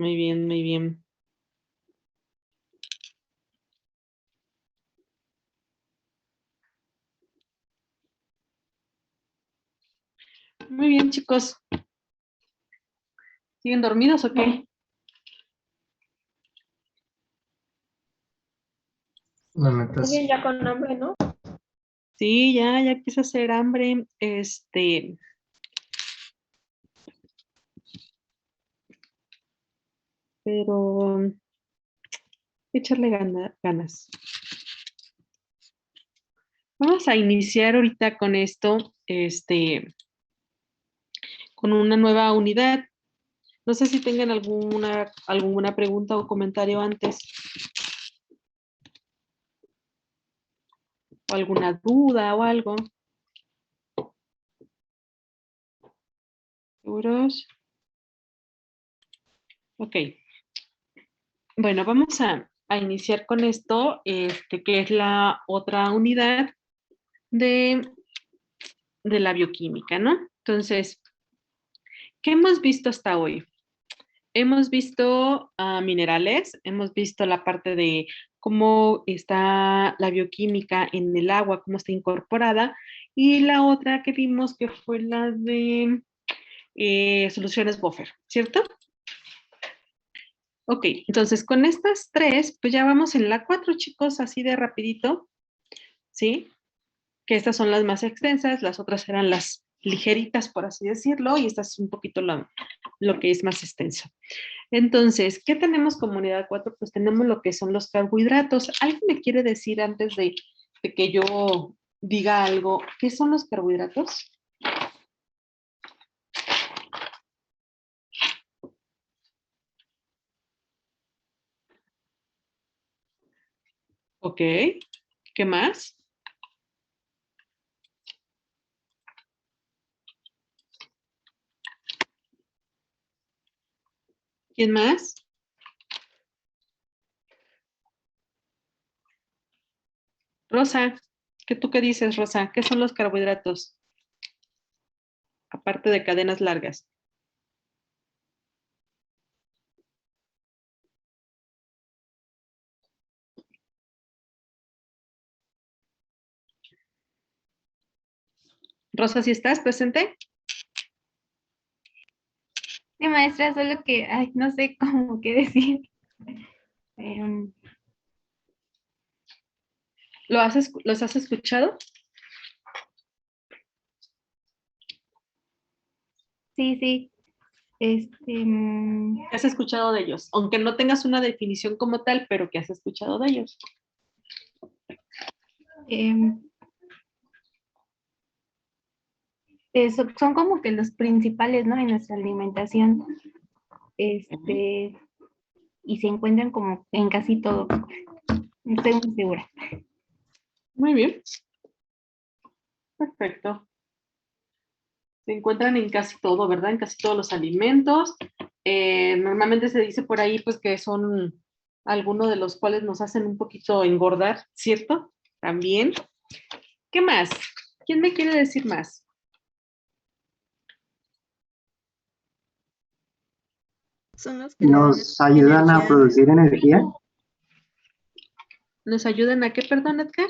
Muy bien, muy bien. Muy bien, chicos. ¿Siguen dormidos o qué? La neta Alguien sí. ya con hambre, ¿no? Sí, ya quise hacer hambre. Pero echarle ganas. Vamos a iniciar ahorita con esto, con una nueva unidad. No sé si tengan alguna pregunta o comentario antes, o alguna duda o algo. ¿Seguros? Ok. Bueno, vamos a iniciar con esto, que es la otra unidad de, de la bioquímica, ¿no? Entonces, ¿qué hemos visto hasta hoy? Hemos visto minerales, hemos visto la parte de cómo está la bioquímica en el agua, cómo está incorporada, y la otra que vimos que fue la de soluciones buffer, ¿cierto? Ok, entonces con estas tres, pues ya vamos en la cuatro, chicos, así de rapidito, ¿sí? Que estas son las más extensas, las otras eran las ligeritas, por así decirlo, y esta es un poquito lo que es más extenso. Entonces, ¿qué tenemos como unidad 4? Pues tenemos lo que son los carbohidratos. ¿Alguien me quiere decir antes de que yo diga algo, qué son los carbohidratos? Ok, ¿qué más? ¿Quién más? Rosa, ¿tú qué dices, Rosa? ¿Qué son los carbohidratos? Aparte de cadenas largas. Rosa, ¿sí estás presente? Sí, maestra, solo que, ay, no sé cómo qué decir. Em, ¿Los has escuchado? sí, sí, ¿Qué has escuchado de ellos? Aunque no tengas una definición como tal, pero ¿qué has escuchado de ellos? em, son como que los principales, ¿no? En nuestra alimentación, y se encuentran como en casi todo. No estoy muy segura. Muy bien, perfecto. Se encuentran en casi todo, ¿verdad? En casi todos los alimentos. Normalmente se dice por ahí, pues, que son algunos de los cuales nos hacen un poquito engordar, ¿cierto? También. ¿Qué más? ¿Quién me quiere decir más? Son los que le dan Nos ayudan a energía. producir energía, ¿Nos ayudan a qué, perdón, Edgar?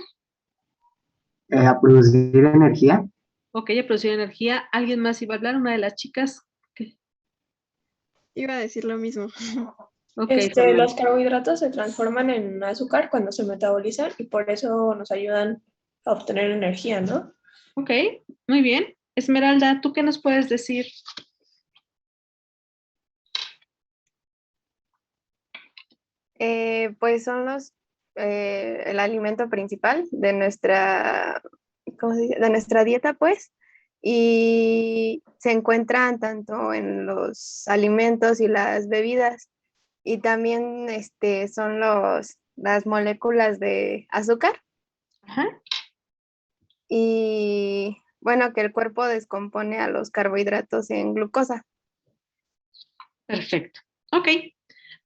a producir energía. Ok, a producir energía. ¿Alguien más iba a hablar? ¿Una de las chicas? ¿Qué? Iba a decir lo mismo. Ok, Los Fernanda. carbohidratos se transforman en azúcar cuando se metabolizan y por eso nos ayudan a obtener energía, ¿no? Ok, muy bien. Esmeralda, ¿tú qué nos puedes decir? Pues son el alimento principal de nuestra, ¿cómo se dice? De nuestra dieta, pues, y se encuentran tanto en los alimentos y las bebidas, y también son las moléculas de azúcar, Ajá, y bueno, que el cuerpo descompone a los carbohidratos en glucosa. perfecto. Ok,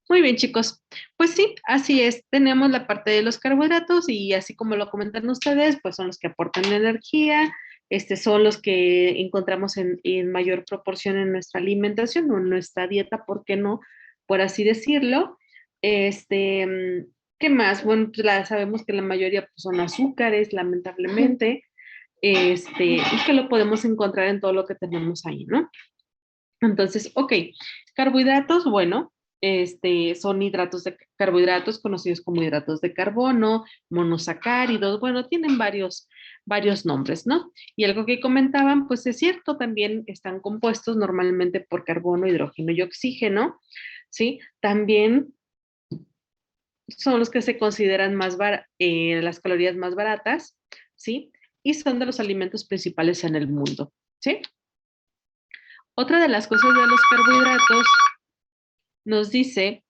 muy bien, chicos. Pues sí, así es. Tenemos la parte de los carbohidratos y así como lo comentan ustedes, pues son los que aportan energía. Son los que encontramos en mayor proporción en nuestra alimentación o en nuestra dieta, ¿por qué no? por así decirlo. ¿Qué más? Bueno, pues sabemos que la mayoría pues, son azúcares, lamentablemente, y que lo podemos encontrar en todo lo que tenemos ahí, ¿no? Entonces, ok, carbohidratos, bueno, son carbohidratos conocidos como hidratos de carbono, monosacáridos, bueno, tienen varios nombres, ¿no? Y algo que comentaban, pues es cierto, también están compuestos normalmente por carbono, hidrógeno y oxígeno, ¿sí? También son los que se consideran las calorías más baratas, ¿sí? Y son de los alimentos principales en el mundo, ¿sí? Otra de las cosas de los carbohidratos nos dice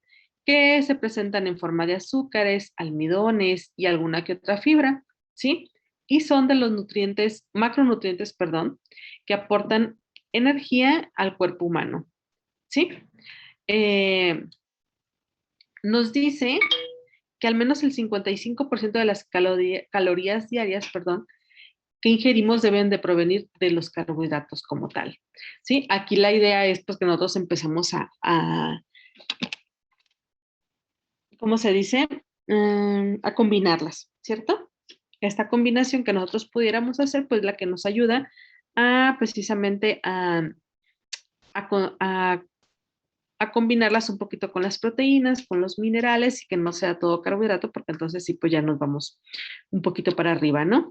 que se presentan en forma de azúcares, almidones y alguna que otra fibra, ¿sí? Y son de los macronutrientes, perdón, que aportan energía al cuerpo humano, ¿sí? Nos dice que al menos el 55% de las calorías diarias, perdón, que ingerimos deben de provenir de los carbohidratos como tal, ¿sí? Aquí la idea es pues que nosotros empezamos ¿cómo se dice? A combinarlas, ¿cierto? Esta combinación que nosotros pudiéramos hacer, pues la que nos ayuda a precisamente a combinarlas un poquito con las proteínas, con los minerales y que no sea todo carbohidrato, porque entonces sí, pues ya nos vamos un poquito para arriba, ¿no?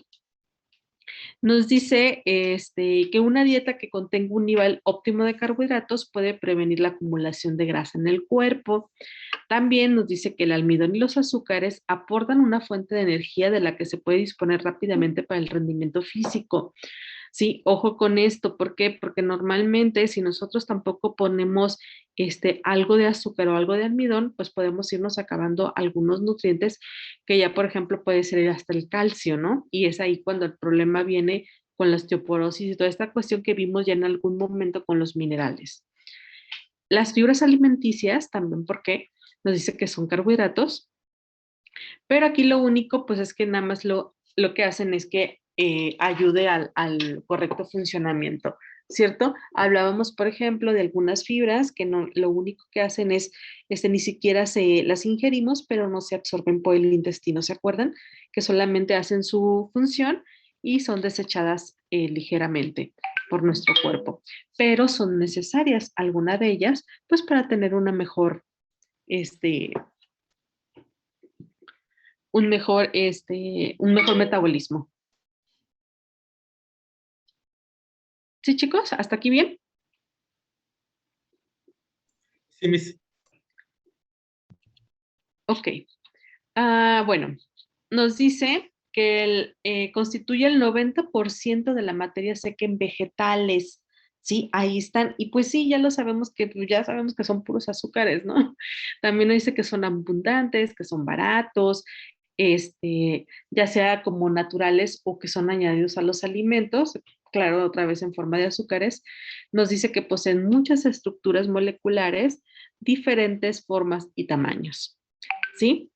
Nos dice que una dieta que contenga un nivel óptimo de carbohidratos puede prevenir la acumulación de grasa en el cuerpo. También nos dice que el almidón y los azúcares aportan una fuente de energía de la que se puede disponer rápidamente para el rendimiento físico. Sí, ojo con esto, ¿por qué? Porque normalmente si nosotros tampoco ponemos algo de azúcar o algo de almidón, pues podemos irnos acabando algunos nutrientes que ya, por ejemplo, puede ser hasta el calcio, ¿no? Y es ahí cuando el problema viene con la osteoporosis y toda esta cuestión que vimos ya en algún momento con los minerales. Las fibras alimenticias también, porque nos dice que son carbohidratos, pero aquí lo único, pues es que nada más lo que hacen es que ayude al correcto funcionamiento, ¿cierto? Hablábamos, por ejemplo, de algunas fibras que no, lo único que hacen es, ni siquiera las ingerimos, pero no se absorben por el intestino, ¿se acuerdan? Que solamente hacen su función y son desechadas ligeramente por nuestro cuerpo, pero son necesarias, alguna de ellas, pues para tener una mejor, un mejor metabolismo. ¿Sí, chicos? ¿Hasta aquí bien? Sí, Miss. Ok. Bueno, nos dice que constituye el 90% de la materia seca en vegetales. Sí, ahí están. Y pues sí, ya sabemos que son puros azúcares, ¿no? También nos dice que son abundantes, que son baratos, ya sea como naturales o que son añadidos a los alimentos, claro, otra vez en forma de azúcares. Nos dice que poseen muchas estructuras moleculares, diferentes formas y tamaños. ¿Sí?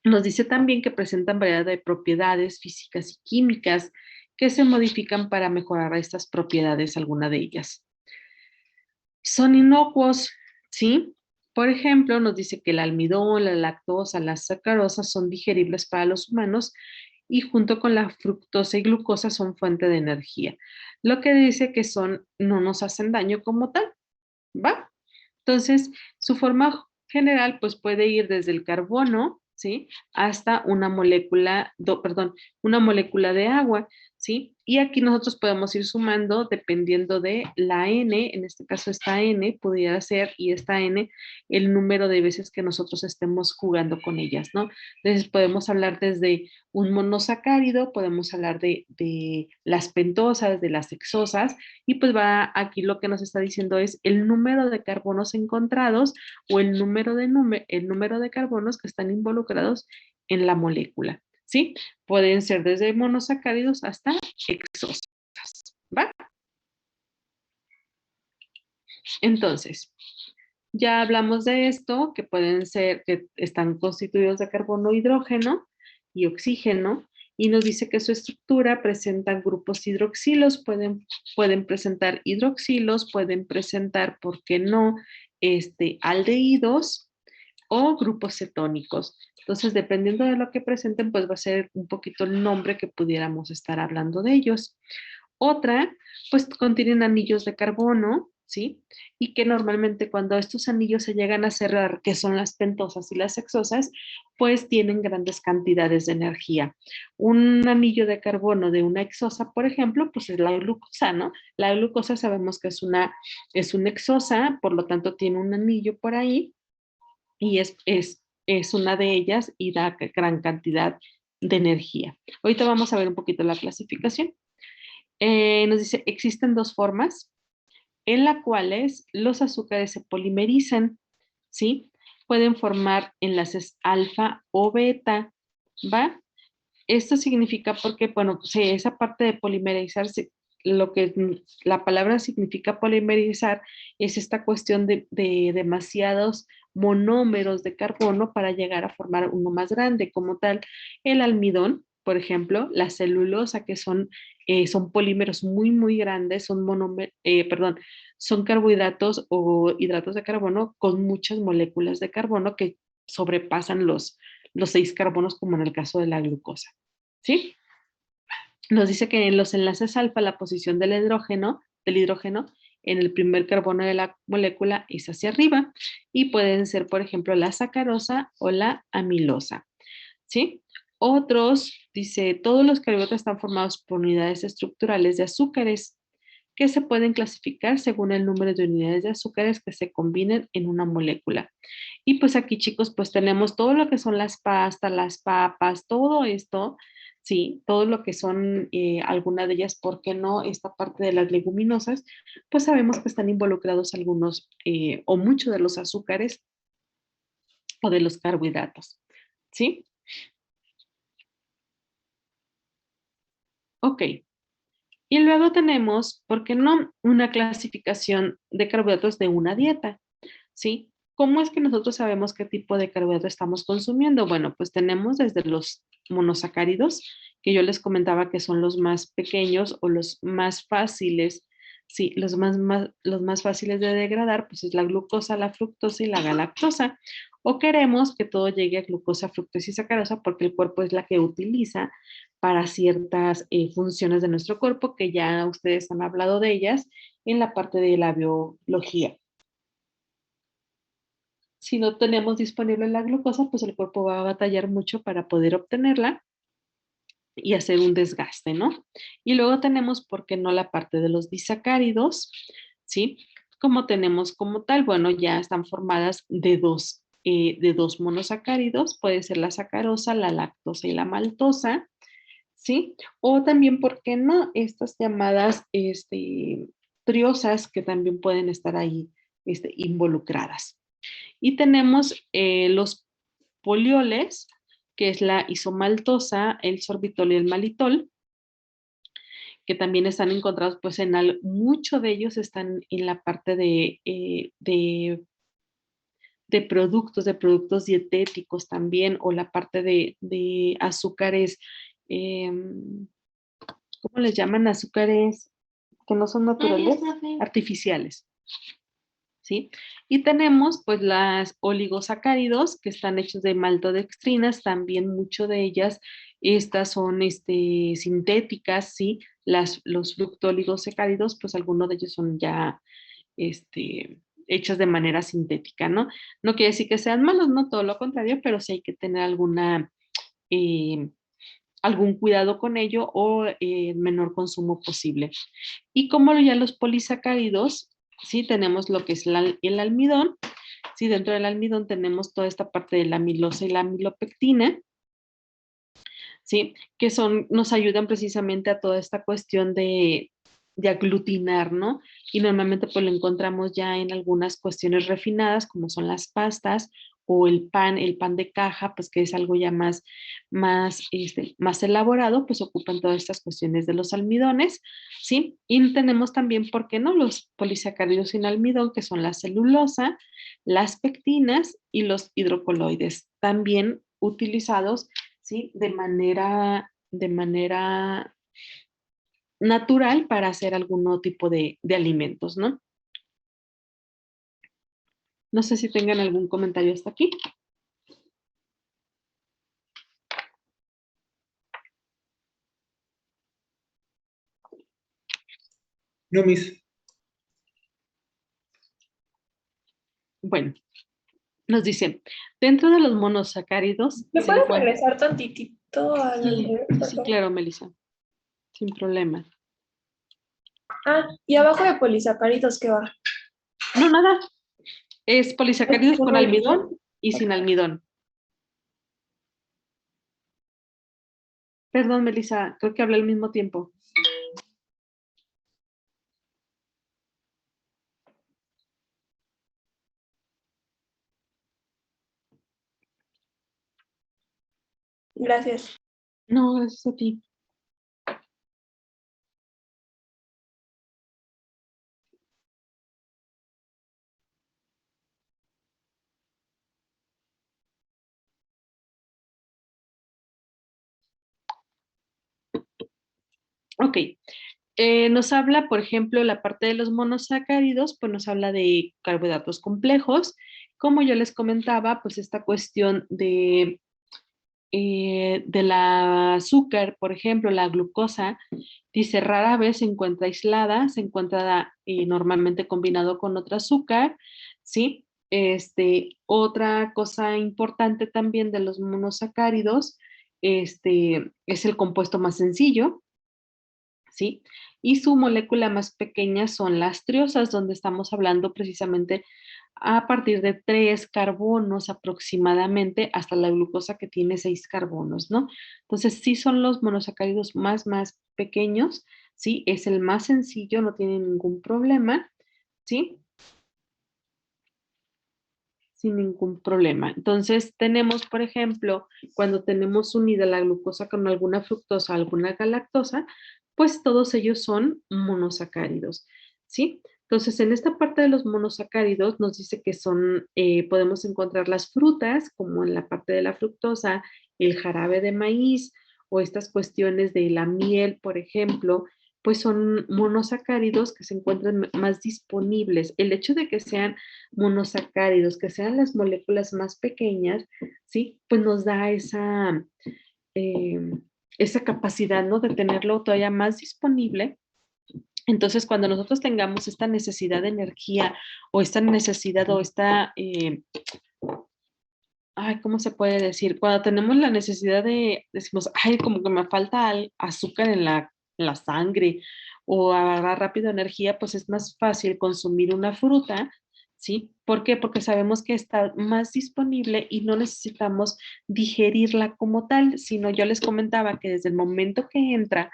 Nos dice también que presentan variedad de propiedades físicas y químicas que se modifican para mejorar estas propiedades, alguna de ellas. Son inocuos, ¿sí? Por ejemplo, nos dice que el almidón, la lactosa, la sacarosa son digeribles para los humanos y junto con la fructosa y glucosa son fuente de energía. Lo que dice que no nos hacen daño como tal, ¿va? Entonces, su forma general pues puede ir desde el carbono, ¿sí? Hasta una molécula de agua, ¿sí? Y aquí nosotros podemos ir sumando dependiendo de la N, en este caso esta N pudiera ser, y esta N, el número de veces que nosotros estemos jugando con ellas, ¿no? Entonces podemos hablar desde un monosacárido, podemos hablar de las pentosas, de las hexosas, y pues aquí lo que nos está diciendo es el número de carbonos encontrados o el número de carbonos que están involucrados en la molécula, ¿sí? Pueden ser desde monosacáridos hasta hexosas, ¿va? Entonces, ya hablamos de esto, que pueden ser, que están constituidos de carbono, hidrógeno y oxígeno, y nos dice que su estructura presenta grupos hidroxilos, pueden presentar hidroxilos, pueden presentar, ¿por qué no? aldehídos o grupos cetónicos. Entonces, dependiendo de lo que presenten, pues va a ser un poquito el nombre que pudiéramos estar hablando de ellos. Otra, pues contienen anillos de carbono, ¿sí? Y que normalmente cuando estos anillos se llegan a cerrar, que son las pentosas y las hexosas, pues tienen grandes cantidades de energía. Un anillo de carbono de una hexosa, por ejemplo, pues es la glucosa, ¿no? La glucosa sabemos que es una hexosa, por lo tanto tiene un anillo por ahí y es una de ellas y da gran cantidad de energía. Ahorita vamos a ver un poquito la clasificación. Nos dice, existen dos formas en las cuales los azúcares se polimerizan, ¿sí? Pueden formar enlaces alfa o beta, ¿va? Esto significa porque, bueno, pues, esa parte de polimerizar, lo que la palabra significa polimerizar es esta cuestión de demasiados monómeros de carbono para llegar a formar uno más grande, como tal, el almidón, por ejemplo, la celulosa, que son polímeros muy, muy grandes, son carbohidratos o hidratos de carbono con muchas moléculas de carbono que sobrepasan los 6 carbonos, como en el caso de la glucosa, ¿sí? Nos dice que en los enlaces alfa la posición del hidrógeno en el primer carbono de la molécula es hacia arriba y pueden ser, por ejemplo, la sacarosa o la amilosa, ¿sí? Otros, dice, todos los carbohidratos están formados por unidades estructurales de azúcares que se pueden clasificar según el número de unidades de azúcares que se combinen en una molécula. Y pues aquí, chicos, pues tenemos todo lo que son las pastas, las papas, todo esto, sí, todo lo que son alguna de ellas, ¿por qué no? Esta parte de las leguminosas, pues sabemos que están involucrados algunos o muchos de los azúcares o de los carbohidratos, ¿sí? Ok. Y luego tenemos, ¿por qué no? Una clasificación de carbohidratos de una dieta, ¿sí? ¿Cómo es que nosotros sabemos qué tipo de carbohidrato estamos consumiendo? Bueno, pues tenemos desde los monosacáridos, que yo les comentaba que son los más pequeños o los más fáciles, sí, los más fáciles de degradar, pues es la glucosa, la fructosa y la galactosa. O queremos que todo llegue a glucosa, fructosa y sacarosa porque el cuerpo es la que utiliza para ciertas funciones de nuestro cuerpo, que ya ustedes han hablado de ellas en la parte de la biología. Si no tenemos disponible la glucosa, pues el cuerpo va a batallar mucho para poder obtenerla y hacer un desgaste, ¿no? Y luego tenemos, ¿por qué no? La parte de los disacáridos, ¿sí? Como tenemos como tal, bueno, ya están formadas de dos monosacáridos, puede ser la sacarosa, la lactosa y la maltosa, ¿sí? O también, ¿por qué no? Estas llamadas triosas que también pueden estar ahí involucradas. Y tenemos los polioles, que es la isomaltosa, el sorbitol y el malitol, que también están encontrados, pues muchos de ellos están en la parte de productos dietéticos también, o la parte de azúcares, ¿cómo les llaman? Azúcares que no son naturales, artificiales. ¿Sí? Y tenemos pues las oligosacáridos que están hechos de maltodextrinas, también mucho de ellas, estas son sintéticas, ¿sí? Los fructooligosacáridos, pues algunos de ellos son ya hechos de manera sintética, ¿no? No quiere decir que sean malos, no, todo lo contrario, pero sí hay que tener eh, algún cuidado con ello o el menor consumo posible. Y como ya los polisacáridos, sí, tenemos lo que es el almidón, sí, dentro del almidón tenemos toda esta parte de la amilosa y la amilopectina, sí, que nos ayudan precisamente a toda esta cuestión de aglutinar, ¿no? Y normalmente pues lo encontramos ya en algunas cuestiones refinadas, como son las pastas o el pan de caja, pues que es algo ya más elaborado, pues ocupan todas estas cuestiones de los almidones, ¿sí? Y tenemos también, ¿por qué no? Los polisacáridos sin almidón, que son la celulosa, las pectinas y los hidrocoloides, también utilizados, ¿sí? De manera natural para hacer algún tipo de alimentos, ¿no? No sé si tengan algún comentario hasta aquí. No, Miss. Bueno, nos dicen, dentro de los monosacáridos ¿Me se puedes encuentran... regresar tantitito al Sí, anterior, sí, por sí, favor? claro, Melissa, sin problema. Ah, y abajo de polisacáridos, ¿qué va? No, nada, es polisacáridos con Uno y dos. almidón y sin almidón. Perdón, Melissa, creo que hablé al mismo tiempo. Gracias. No, gracias a ti. Ok, nos habla, por ejemplo, la parte de los monosacáridos, pues nos habla de carbohidratos complejos. Como yo les comentaba, pues esta cuestión de la azúcar, por ejemplo, la glucosa, dice rara vez se encuentra aislada, se encuentra normalmente combinado con otro azúcar, ¿sí? Otra cosa importante también de los monosacáridos, es el compuesto más sencillo, ¿sí? Y su molécula más pequeña son las triosas, donde estamos hablando precisamente a partir de 3 carbonos aproximadamente hasta la glucosa que tiene 6 carbonos, ¿no? Entonces, sí son los monosacáridos más pequeños, ¿sí? Es el más sencillo, no tiene ningún problema, ¿sí? Sin ningún problema. Entonces, tenemos, por ejemplo, cuando tenemos unida la glucosa con alguna fructosa, alguna galactosa, pues todos ellos son monosacáridos, ¿sí? Entonces, en esta parte de los monosacáridos nos dice que son, podemos encontrar las frutas, como en la parte de la fructosa, el jarabe de maíz o estas cuestiones de la miel, por ejemplo, pues son monosacáridos que se encuentran más disponibles. El hecho de que sean monosacáridos, que sean las moléculas más pequeñas, ¿sí? Pues nos da eh, esa capacidad, ¿no? De tenerlo todavía más disponible. Entonces, cuando nosotros tengamos esta necesidad de energía o esta necesidad o esta, ay, ¿cómo se puede decir? Cuando tenemos la necesidad de, decimos, ay, como que me falta azúcar en la sangre o agarrar rápido energía, pues es más fácil consumir una fruta, ¿sí? ¿Por qué? Porque sabemos que está más disponible y no necesitamos digerirla como tal, sino yo les comentaba que desde el momento que entra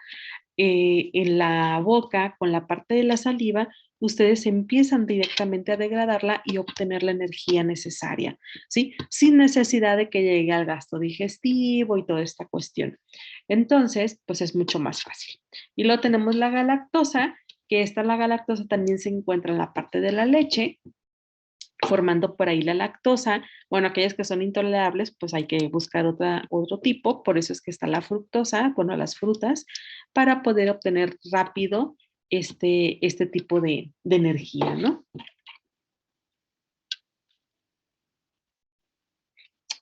en la boca, con la parte de la saliva, ustedes empiezan directamente a degradarla y obtener la energía necesaria, ¿sí? Sin necesidad de que llegue al gasto digestivo y toda esta cuestión. Entonces, pues es mucho más fácil. Y luego tenemos la galactosa, que la galactosa también se encuentra en la parte de la leche, formando por ahí la lactosa. Bueno, aquellas que son intolerables, pues hay que buscar otro tipo, por eso es que está la fructosa, bueno, las frutas, para poder obtener rápido este tipo de energía, ¿no?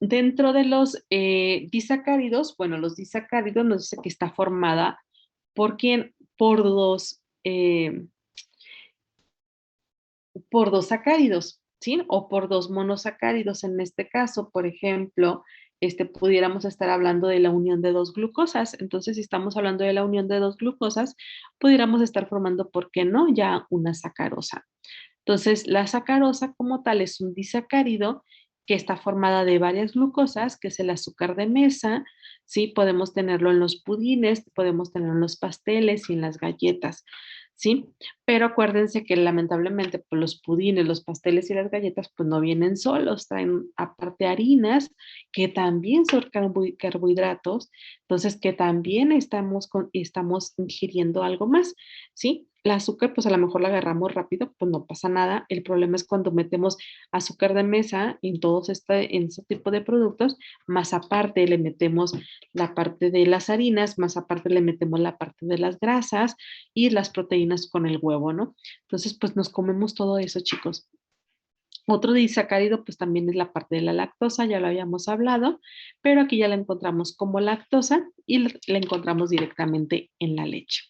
Dentro de los disacáridos, bueno, los disacáridos nos dice que está formada por quién, por dos sacáridos, ¿sí? O por dos monosacáridos. En este caso, por ejemplo, pudiéramos estar hablando de la unión de dos glucosas. Entonces, si estamos hablando de la unión de dos glucosas, pudiéramos estar formando, ¿por qué no? Ya una sacarosa. Entonces, la sacarosa como tal es un disacárido que está formada de varias glucosas, que es el azúcar de mesa, ¿sí? Podemos tenerlo en los pudines, podemos tenerlo en los pasteles y en las galletas, ¿sí? Pero acuérdense que lamentablemente pues, los pudines, los pasteles y las galletas pues no vienen solos, traen aparte harinas que también son carbohidratos, entonces que también estamos ingiriendo algo más, ¿sí? El azúcar, pues a lo mejor la agarramos rápido, pues no pasa nada. El problema es cuando metemos azúcar de mesa en este tipo de productos, más aparte le metemos la parte de las harinas, más aparte le metemos la parte de las grasas y las proteínas con el huevo, ¿no? Entonces, pues nos comemos todo eso, chicos. Otro disacárido pues también es la parte de la lactosa, ya lo habíamos hablado, pero aquí ya la encontramos como lactosa y la encontramos directamente en la leche.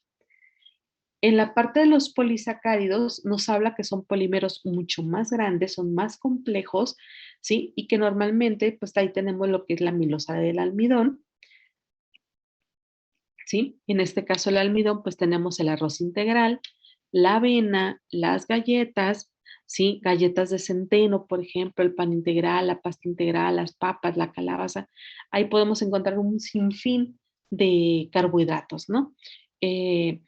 En la parte de los polisacáridos nos habla que son polímeros mucho más grandes, son más complejos, ¿sí? Y que normalmente, pues ahí tenemos lo que es la amilosa del almidón, ¿sí? En este caso el almidón, pues tenemos el arroz integral, la avena, las galletas, ¿sí? Galletas de centeno, por ejemplo, el pan integral, la pasta integral, las papas, la calabaza. Ahí podemos encontrar un sinfín de carbohidratos, ¿no? Eh,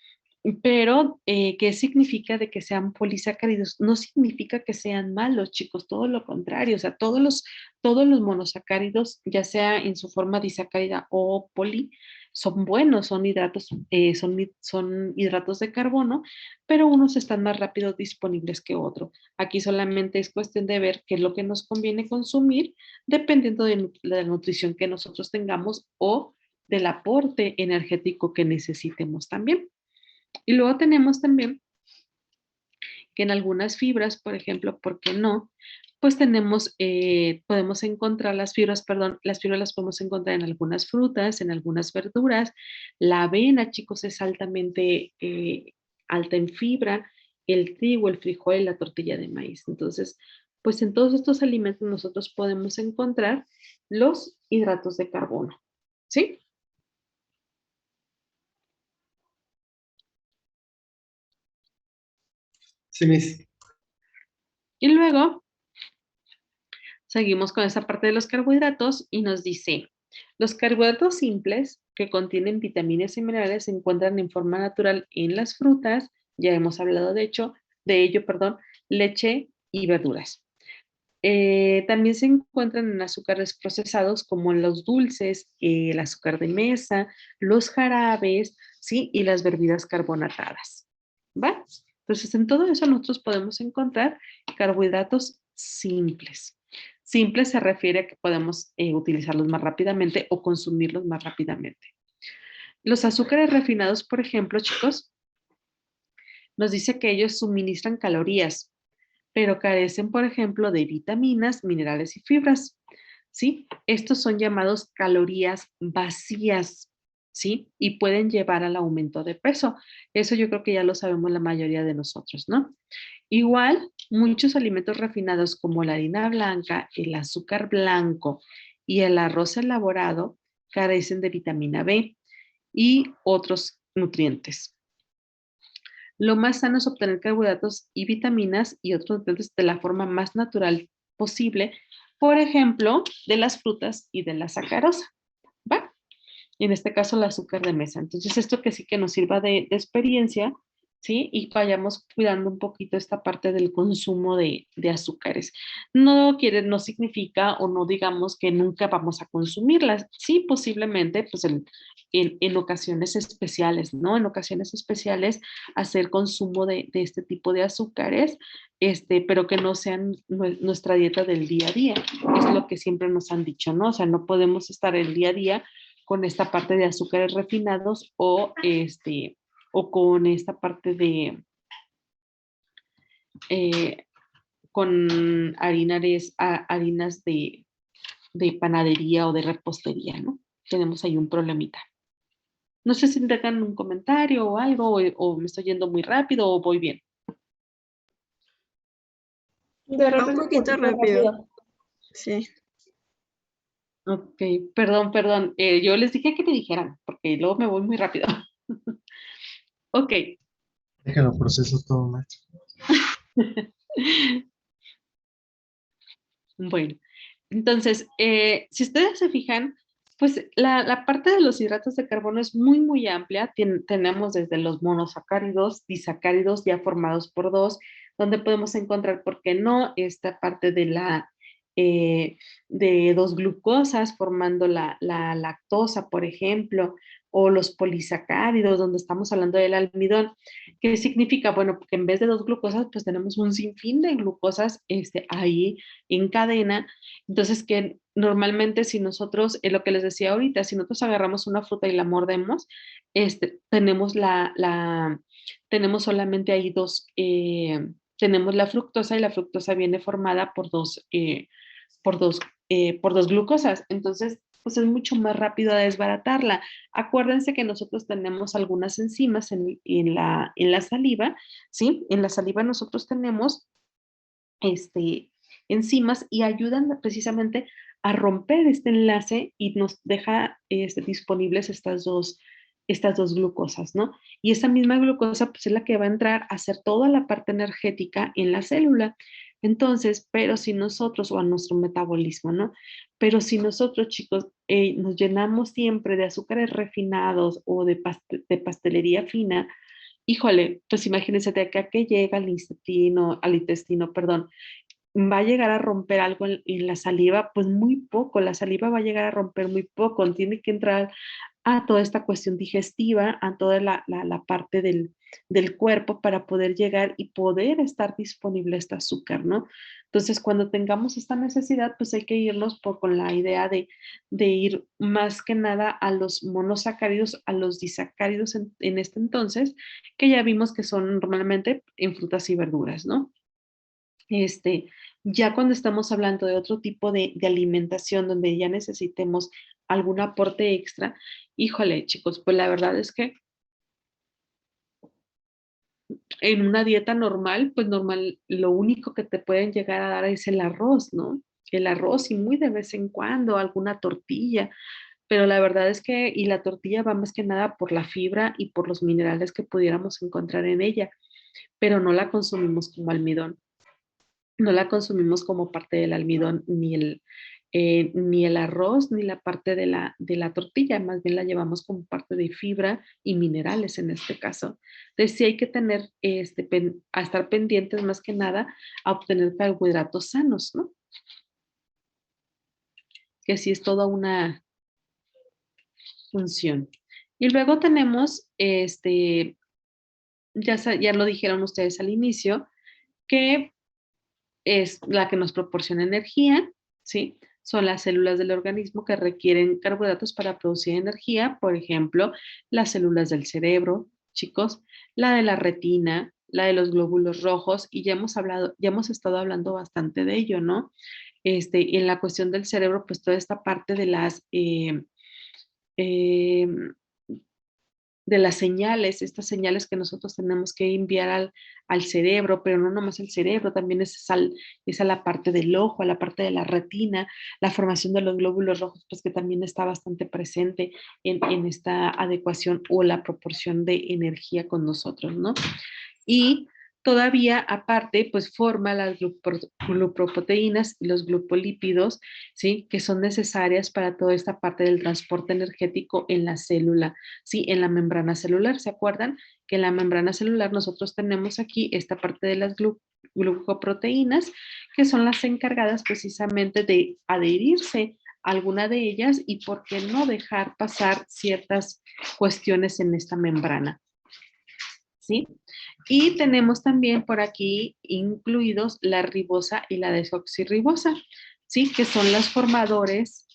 pero, ¿qué significa de que sean polisacáridos? No significa que sean malos, chicos, todo lo contrario. O sea, todos los monosacáridos, ya sea en su forma disacárida o poli, son buenos, son hidratos, son hidratos de carbono, pero unos están más rápido disponibles que otros. Aquí solamente es cuestión de ver qué es lo que nos conviene consumir, dependiendo de la nutrición que nosotros tengamos o del aporte energético que necesitemos también. Y luego tenemos también que en algunas fibras, por ejemplo, ¿por qué no? Pues podemos encontrar las fibras, perdón, las fibras las podemos encontrar en algunas frutas, en algunas verduras. La avena, chicos, es altamente alta en fibra, el trigo, el frijol y la tortilla de maíz. Entonces, pues en todos estos alimentos nosotros podemos encontrar los hidratos de carbono, ¿sí? Sí, Miss. Y luego seguimos con esa parte de los carbohidratos y nos dice, los carbohidratos simples que contienen vitaminas y minerales se encuentran en forma natural en las frutas, ya hemos hablado de ello, perdón, leche y verduras. También se encuentran en azúcares procesados como en los dulces, el azúcar de mesa, los jarabes, ¿sí? Y las bebidas carbonatadas, ¿va? Entonces, en todo eso nosotros podemos encontrar carbohidratos simples. Simple se refiere a que podemos utilizarlos más rápidamente o consumirlos más rápidamente. Los azúcares refinados, por ejemplo, chicos, nos dice que ellos suministran calorías, pero carecen, por ejemplo, de vitaminas, minerales y fibras, ¿sí? Estos son llamados calorías vacías, ¿sí? Y pueden llevar al aumento de peso. Eso yo creo que ya lo sabemos la mayoría de nosotros, ¿no? Igual, muchos alimentos refinados como la harina blanca, el azúcar blanco y el arroz elaborado carecen de vitamina B y otros nutrientes. Lo más sano es obtener carbohidratos y vitaminas y otros nutrientes de la forma más natural posible, por ejemplo, de las frutas y de la sacarosa, ¿va? Y en este caso el azúcar de mesa. Entonces, esto que sí que nos sirva de experiencia, ¿sí? Y vayamos cuidando un poquito esta parte del consumo de azúcares. No significa o no digamos que nunca vamos a consumirlas. Sí, posiblemente, pues en ocasiones especiales, ¿no? En ocasiones especiales hacer consumo de este tipo de azúcares, pero que no sean nuestra dieta del día a día. Es lo que siempre nos han dicho, ¿no? O sea, no podemos estar el día a día con esta parte de azúcares refinados o con esta parte de con harinas de panadería o de repostería, ¿no? Tenemos ahí un problemita. No sé si tengan un comentario o algo, o me estoy yendo muy rápido o voy bien. De Va un repente poquito rápido. Sí. Ok, perdón. Yo les dije que me dijeran, porque luego me voy muy rápido. Ok. Déjenlo proceso todo, maestro. Bueno, entonces, si ustedes se fijan, pues la parte de los hidratos de carbono es muy, muy amplia. Tenemos desde los monosacáridos, disacáridos ya formados por dos, donde podemos encontrar, ¿por qué no?, esta parte de dos glucosas formando la lactosa, por ejemplo, o los polisacáridos, donde estamos hablando del almidón. ¿Qué significa? Bueno, porque en vez de dos glucosas, pues tenemos un sinfín de glucosas ahí en cadena. Entonces, que normalmente si nosotros, lo que les decía ahorita, si nosotros agarramos una fruta y la mordemos, tenemos tenemos solamente ahí tenemos la fructosa y la fructosa viene formada por dos, por dos glucosas. Entonces, pues es mucho más rápido desbaratarla. Acuérdense que nosotros tenemos algunas enzimas en la saliva, ¿sí? En la saliva nosotros tenemos enzimas y ayudan precisamente a romper este enlace y nos deja disponibles estas dos glucosas, ¿no? Y esa misma glucosa pues es la que va a entrar a hacer toda la parte energética en la célula. Entonces, pero si nosotros, o a nuestro metabolismo, ¿no? Pero si nosotros, chicos, nos llenamos siempre de azúcares refinados o de pastelería fina, híjole, pues imagínense de acá que llega al intestino, perdón, va a llegar a romper algo en la saliva, pues muy poco, la saliva va a llegar a romper muy poco, tiene que entrar a toda esta cuestión digestiva, a toda la parte del cuerpo para poder llegar y poder estar disponible este azúcar, ¿no? Entonces, cuando tengamos esta necesidad, pues hay que irnos con la idea de ir más que nada a los monosacáridos, a los disacáridos en este entonces, que ya vimos que son normalmente en frutas y verduras, ¿no? Ya cuando estamos hablando de otro tipo de alimentación donde ya necesitemos algún aporte extra, híjole, chicos, pues la verdad es que en una dieta normal, pues normal, lo único que te pueden llegar a dar es el arroz, ¿no? El arroz y muy de vez en cuando alguna tortilla, pero la verdad es que, y la tortilla va más que nada por la fibra y por los minerales que pudiéramos encontrar en ella, pero no la consumimos como almidón. No la consumimos como parte del almidón, ni el arroz, ni la parte de la tortilla, más bien la llevamos como parte de fibra y minerales en este caso. Entonces sí hay que tener, a estar pendientes más que nada a obtener carbohidratos sanos, ¿no? Que sí es toda una función. Y luego tenemos, ya lo dijeron ustedes al inicio, que es la que nos proporciona energía, ¿sí? Son las células del organismo que requieren carbohidratos para producir energía, por ejemplo, las células del cerebro, chicos, la de la retina, la de los glóbulos rojos, y ya hemos estado hablando bastante de ello, ¿no? En la cuestión del cerebro, pues toda esta parte eh, de las señales, estas señales que nosotros tenemos que enviar al cerebro, pero no nomás el cerebro, también es a la parte del ojo, a la parte de la retina, la formación de los glóbulos rojos, pues que también está bastante presente en esta adecuación o la proporción de energía con nosotros, ¿no? Y todavía aparte, pues forma las glucoproteínas y los glucolípidos, ¿sí? Que son necesarias para toda esta parte del transporte energético en la célula, ¿sí? En la membrana celular, ¿se acuerdan? Que en la membrana celular nosotros tenemos aquí esta parte de las glucoproteínas, que son las encargadas precisamente de adherirse a alguna de ellas y por qué no dejar pasar ciertas cuestiones en esta membrana, ¿sí? Y tenemos también por aquí incluidos la ribosa y la desoxirribosa, ¿sí? Que son los formadores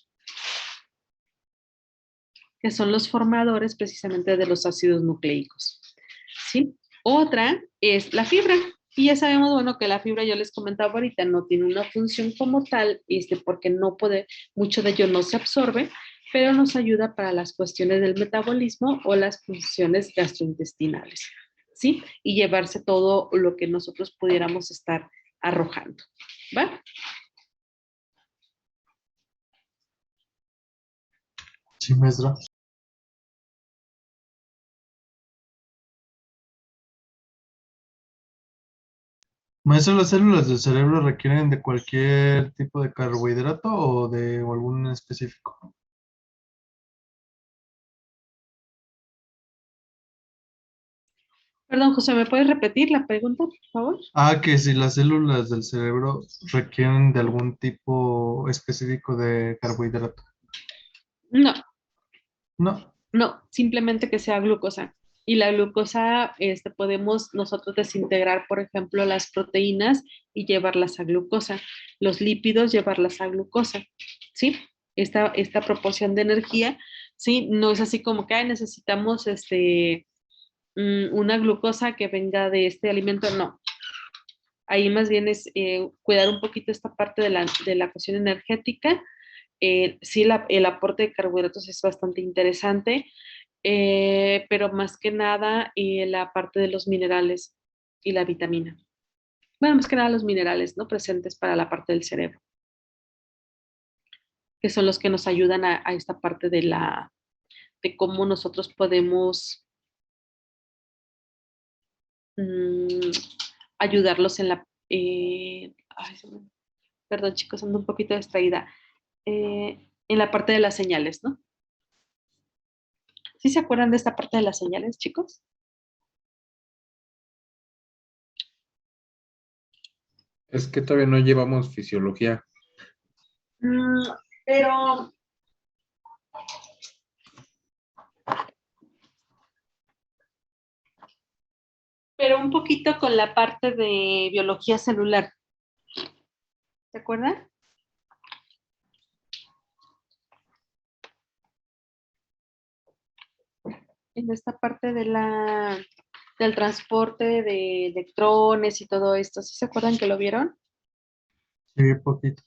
precisamente de los ácidos nucleicos, ¿sí? Otra es la fibra. Y ya sabemos, bueno, que la fibra, yo les comentaba ahorita, no tiene una función como tal, porque mucho de ello no se absorbe, pero nos ayuda para las cuestiones del metabolismo o las funciones gastrointestinales, ¿sí? Y llevarse todo lo que nosotros pudiéramos estar arrojando, ¿va? Sí, maestra. Maestra, ¿las células del cerebro requieren de cualquier tipo de carbohidrato o de algún específico? Perdón, José, ¿me puedes repetir la pregunta, por favor? Que si las células del cerebro requieren de algún tipo específico de carbohidrato. No, No. no, simplemente que sea glucosa. Y la glucosa, podemos nosotros desintegrar, por ejemplo, las proteínas y llevarlas a glucosa. Los lípidos, llevarlas a glucosa, ¿sí? Esta proporción de energía, ¿sí? No es así como que "Ay, necesitamos una glucosa que venga de este alimento", no. Ahí más bien es cuidar un poquito esta parte de la cuestión energética. Sí, el aporte de carbohidratos es bastante interesante, pero más que nada la parte de los minerales y la vitamina. Bueno, más que nada los minerales, ¿no? Presentes para la parte del cerebro, que son los que nos ayudan a esta parte de cómo nosotros podemos mm, ayudarlos en la... ay, perdón, chicos, ando un poquito distraída. En la parte de las señales, ¿no? ¿Sí se acuerdan de esta parte de las señales, chicos? Es que todavía no llevamos fisiología. Mm, pero un poquito con la parte de biología celular. ¿Se acuerdan? En esta parte del transporte de electrones y todo esto. ¿Sí se acuerdan que lo vieron? Sí, poquito.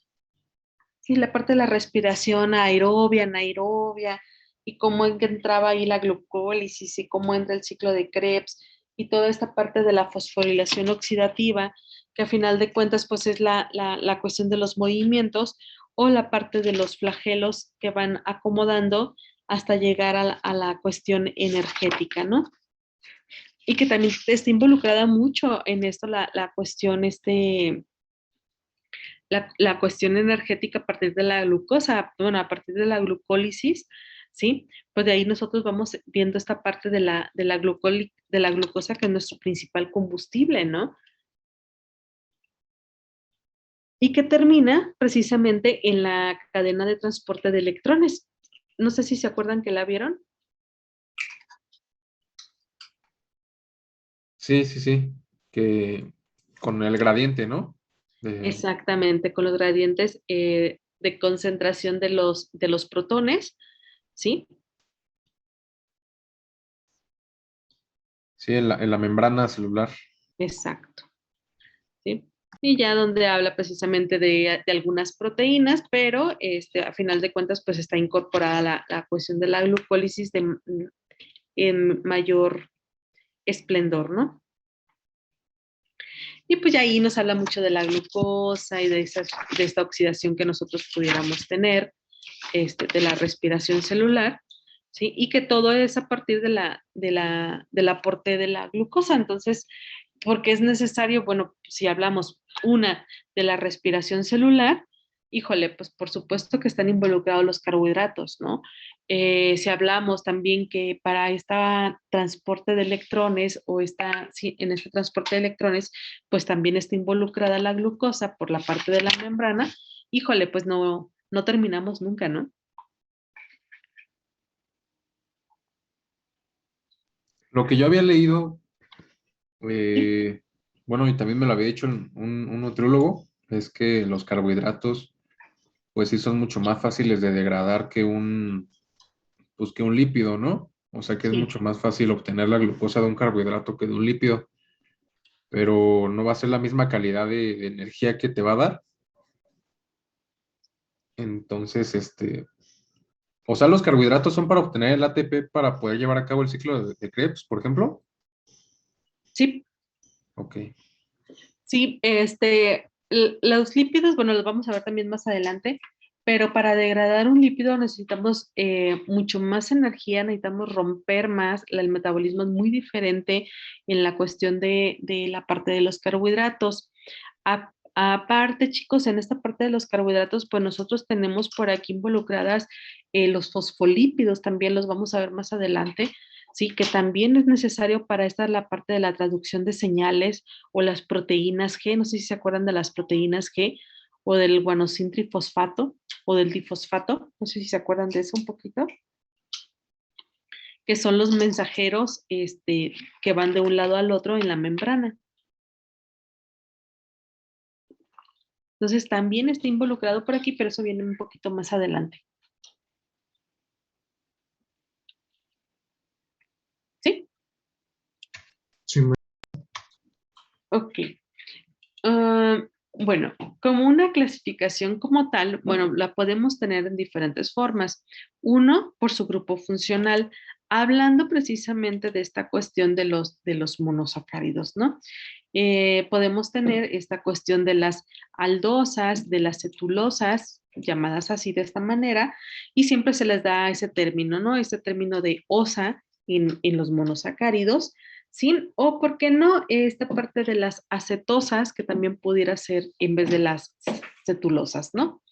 Sí, la parte de la respiración aerobia, anaerobia, y cómo entraba ahí la glucólisis y cómo entra el ciclo de Krebs y toda esta parte de la fosforilación oxidativa, que a final de cuentas pues es la cuestión de los movimientos o la parte de los flagelos que van acomodando hasta llegar a la cuestión energética, ¿no? Y que también está involucrada mucho en esto la cuestión la cuestión energética a partir de la glucosa, bueno, a partir de la glucólisis, ¿sí? Pues de ahí nosotros vamos viendo esta parte de la glucosa que es nuestro principal combustible, ¿no? Y que termina precisamente en la cadena de transporte de electrones. No sé si se acuerdan que la vieron. Sí, sí, sí. Que con el gradiente, ¿no? Exactamente, con los gradientes de concentración de los protones, ¿sí? Sí, en la membrana celular. Exacto. ¿Sí? Y ya donde habla precisamente de algunas proteínas, pero a final de cuentas pues está incorporada la cuestión de la glucólisis en mayor esplendor, ¿no? Y pues ya ahí nos habla mucho de la glucosa y de esta oxidación que nosotros pudiéramos tener, de la respiración celular, ¿sí? Y que todo es a partir del aporte de la glucosa. Entonces, porque es necesario, bueno, si hablamos una de la respiración celular, híjole, pues por supuesto que están involucrados los carbohidratos, ¿no? Si hablamos también que para este transporte de electrones o sí, en este transporte de electrones, pues también está involucrada la glucosa por la parte de la membrana, híjole, pues no terminamos nunca, ¿no? Lo que yo había leído, Sí, bueno, y también me lo había dicho un nutriólogo, es que los carbohidratos, pues sí son mucho más fáciles de degradar pues que un lípido, ¿no? O sea que es sí. mucho más fácil obtener la glucosa de un carbohidrato que de un lípido, pero no va a ser la misma calidad de energía que te va a dar. Entonces, o sea, los carbohidratos son para obtener el ATP para poder llevar a cabo el ciclo de Krebs, por ejemplo. Sí, Ok. sí, los lípidos, bueno, los vamos a ver también más adelante, pero para degradar un lípido necesitamos mucho más energía, necesitamos romper más, el metabolismo es muy diferente en la cuestión de la parte de los carbohidratos. Aparte, chicos, en esta parte de los carbohidratos, pues nosotros tenemos por aquí involucradas los fosfolípidos, también los vamos a ver más adelante, sí, que también es necesario para esta la parte de la traducción de señales o las proteínas G, no sé si se acuerdan de las proteínas G o del guanosin trifosfato o del difosfato, no sé si se acuerdan de eso un poquito, que son los mensajeros que van de un lado al otro en la membrana. Entonces también está involucrado por aquí, pero eso viene un poquito más adelante. ¿Sí? Sí, Ok. Bueno, como una clasificación como tal, bueno, la podemos tener en diferentes formas. Uno, por su grupo funcional, hablando precisamente de esta cuestión de los monosacáridos, ¿no? Podemos tener esta cuestión de las aldosas, de las cetulosas, llamadas así de esta manera, y siempre se les da ese término, ¿no? Este término de osa en los monosacáridos, ¿sí? O, ¿por qué no? Esta parte de las acetosas, que también pudiera ser en vez de las cetulosas, ¿no?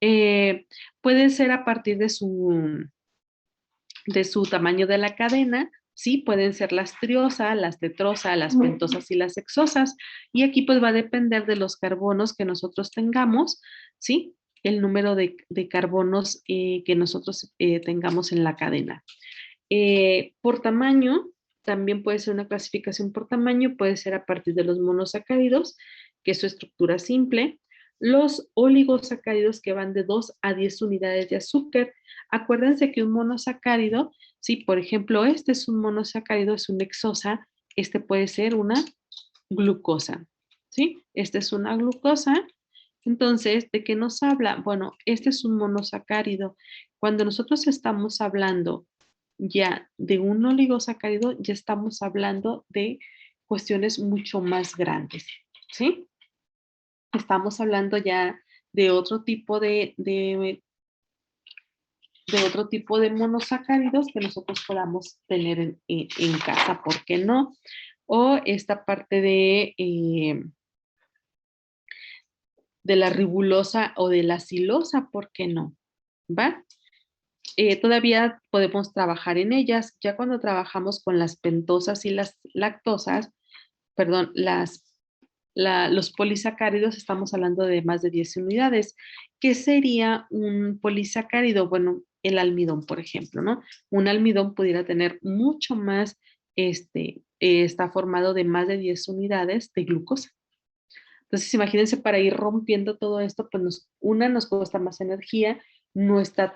Puede ser a partir de su tamaño de la cadena, ¿sí? Pueden ser las triosa, las tetrosa, las pentosas y las hexosas. Y aquí pues va a depender de los carbonos que nosotros tengamos, ¿sí? El número de carbonos que nosotros tengamos en la cadena. Por tamaño, también puede ser una clasificación por tamaño, puede ser a partir de los monosacáridos, que es su estructura simple, los oligosacáridos que van de 2 a 10 unidades de azúcar. Acuérdense que un monosacárido, si por ejemplo este es un monosacárido, es una hexosa, este puede ser una glucosa, ¿sí? Esta es una glucosa. Entonces, ¿de qué nos habla? Bueno, este es un monosacárido. Cuando nosotros estamos hablando ya de un oligosacárido, ya estamos hablando de cuestiones mucho más grandes, ¿sí? Estamos hablando ya de otro tipo de otro tipo de monosacáridos que nosotros podamos tener en casa, ¿por qué no? O esta parte de la ribulosa o de la silosa, ¿por qué no? ¿Va? Todavía podemos trabajar en ellas. Ya cuando trabajamos con las pentosas y las lactosas, perdón, los polisacáridos, estamos hablando de más de 10 unidades. ¿Qué sería un polisacárido? Bueno, el almidón, por ejemplo, ¿no? Un almidón pudiera tener mucho más, está formado de más de 10 unidades de glucosa. Entonces, imagínense, para ir rompiendo todo esto, pues nos cuesta más energía, no está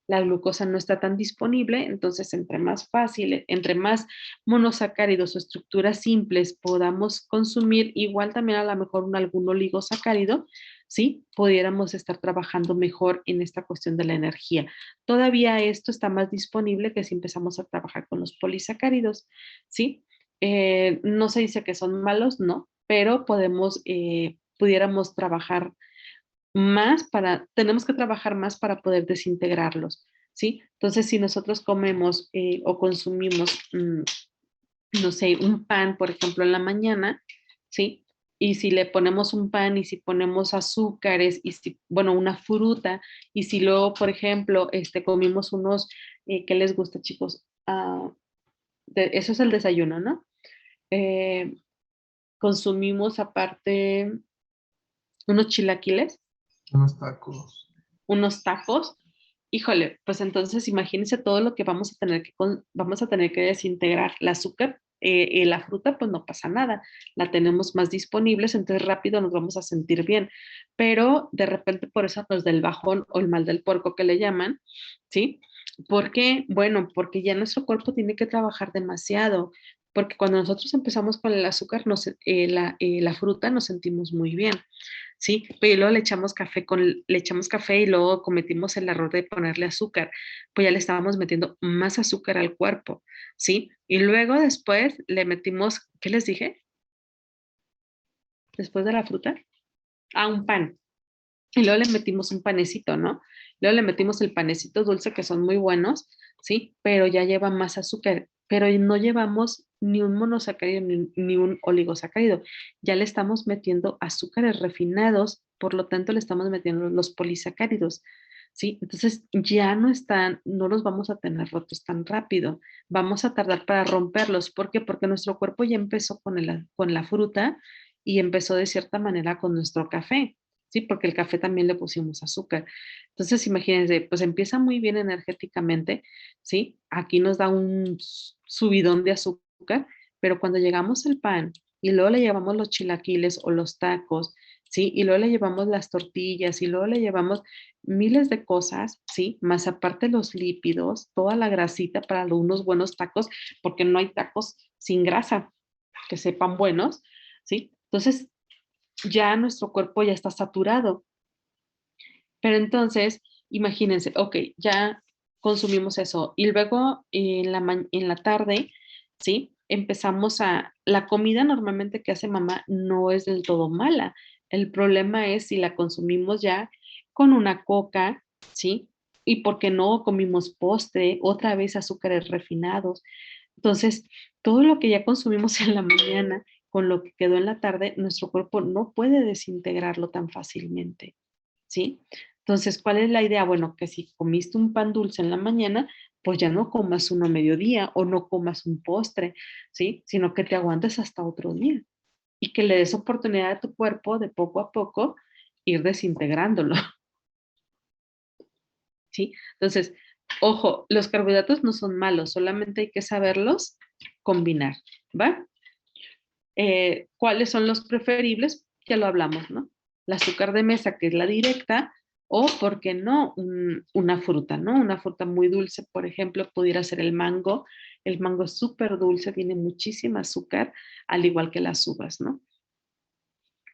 la glucosa no está tan disponible, entonces entre más fácil, entre más monosacáridos o estructuras simples podamos consumir, igual también a lo mejor algún oligosacárido, ¿sí? Pudiéramos estar trabajando mejor en esta cuestión de la energía. Todavía esto está más disponible que si empezamos a trabajar con los polisacáridos, ¿sí? No se dice que son malos, no, pero pudiéramos trabajar más tenemos que trabajar más para poder desintegrarlos, ¿sí? Entonces, si nosotros comemos o consumimos, no sé, un pan, por ejemplo, en la mañana, ¿sí? Y si le ponemos un pan y si ponemos azúcares y si, bueno, una fruta, y si luego, por ejemplo, comimos unos, ¿qué les gusta, chicos? Eso es el desayuno, ¿no? Consumimos aparte unos chilaquiles, Unos tacos. unos tacos, híjole, pues entonces imagínense todo lo que vamos a tener que desintegrar. El azúcar, la fruta, pues no pasa nada, la tenemos más disponibles, entonces rápido nos vamos a sentir bien, pero de repente por eso nos da el bajón o el mal del puerco que le llaman, ¿sí? ¿Por qué? Bueno, porque ya nuestro cuerpo tiene que trabajar demasiado, porque cuando nosotros empezamos con el azúcar, la fruta nos sentimos muy bien. ¿Sí? Pero luego le echamos café y luego cometimos el error de ponerle azúcar, pues ya le estábamos metiendo más azúcar al cuerpo, ¿sí? Y luego después le metimos, ¿qué les dije? Después de la fruta, un pan. Y luego le metimos un panecito, ¿no? Luego le metimos el panecito dulce, que son muy buenos, ¿sí? Pero ya lleva más azúcar, pero no llevamos ni un monosacárido ni un oligosacárido. Ya le estamos metiendo azúcares refinados, por lo tanto le estamos metiendo los polisacáridos, ¿sí? Entonces ya no los vamos a tener rotos tan rápido. Vamos a tardar para romperlos. ¿Por qué? Porque nuestro cuerpo ya empezó con la fruta y empezó de cierta manera con nuestro café. Sí, porque el café también le pusimos azúcar. Entonces, imagínense, pues empieza muy bien energéticamente, ¿sí? Aquí nos da un subidón de azúcar, pero cuando llegamos al pan y luego le llevamos los chilaquiles o los tacos, ¿sí? Y luego le llevamos las tortillas y luego le llevamos miles de cosas, ¿sí? Más aparte los lípidos, toda la grasita para unos buenos tacos, porque no hay tacos sin grasa que sepan buenos, ¿sí? Entonces, ya nuestro cuerpo ya está saturado. Pero entonces, imagínense, ok, ya consumimos eso y luego en la tarde, ¿sí? Empezamos la comida normalmente que hace mamá no es del todo mala. El problema es si la consumimos ya con una coca, ¿sí? Y porque no comimos postre, otra vez azúcares refinados. Entonces, todo lo que ya consumimos en la mañana con lo que quedó en la tarde, nuestro cuerpo no puede desintegrarlo tan fácilmente, ¿sí? Entonces, ¿cuál es la idea? Bueno, que si comiste un pan dulce en la mañana, pues ya no comas uno a mediodía o no comas un postre, ¿sí? Sino que te aguantes hasta otro día y que le des oportunidad a tu cuerpo de poco a poco ir desintegrándolo, ¿sí? Entonces, ojo, los carbohidratos no son malos, solamente hay que saberlos combinar, ¿va? ¿Cuáles son los preferibles? Ya lo hablamos, ¿no? El azúcar de mesa, que es la directa, o, ¿por qué no? Una fruta, ¿no? Una fruta muy dulce, por ejemplo, pudiera ser el mango. El mango es súper dulce, tiene muchísima azúcar, al igual que las uvas, ¿no?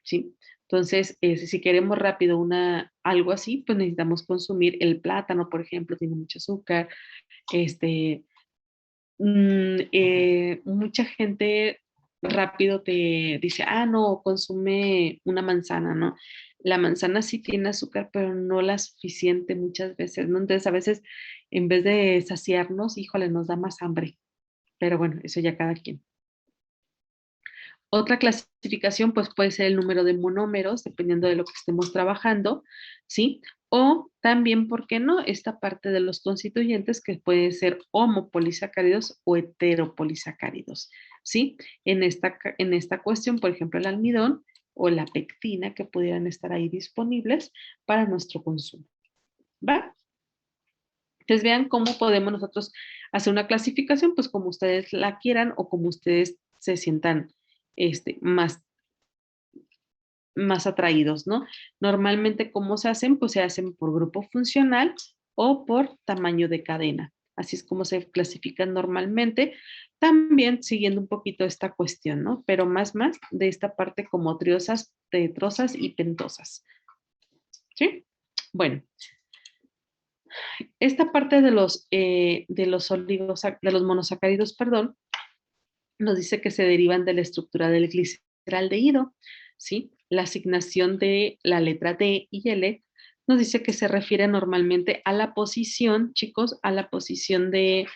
¿Sí? Entonces, si queremos rápido algo así, pues necesitamos consumir el plátano, por ejemplo, tiene mucho azúcar. Este, mucha gente rápido te dice, ah, no, consume una manzana, ¿no? La manzana sí tiene azúcar, pero no la suficiente muchas veces, ¿no? Entonces, a veces, en vez de saciarnos, híjole, nos da más hambre. Pero bueno, eso ya cada quien. Otra clasificación, pues puede ser el número de monómeros, dependiendo de lo que estemos trabajando, ¿sí? O también, ¿por qué no? Esta parte de los constituyentes que pueden ser homopolisacáridos o heteropolisacáridos, ¿sí? En esta cuestión, por ejemplo, el almidón o la pectina que pudieran estar ahí disponibles para nuestro consumo, ¿va? Entonces vean cómo podemos nosotros hacer una clasificación, pues como ustedes la quieran o como ustedes se sientan más atraídos, ¿no? Normalmente, ¿cómo se hacen? Pues se hacen por grupo funcional o por tamaño de cadena. Así es como se clasifican normalmente, también siguiendo un poquito esta cuestión, ¿no? Pero más de esta parte como triosas, tetrosas y pentosas. ¿Sí? Bueno, esta parte de los monosacáridos, perdón, nos dice que se derivan de la estructura del gliceraldehído, ¿sí? La asignación de la letra D y L nos dice que se refiere normalmente a la posición, chicos, a la posición del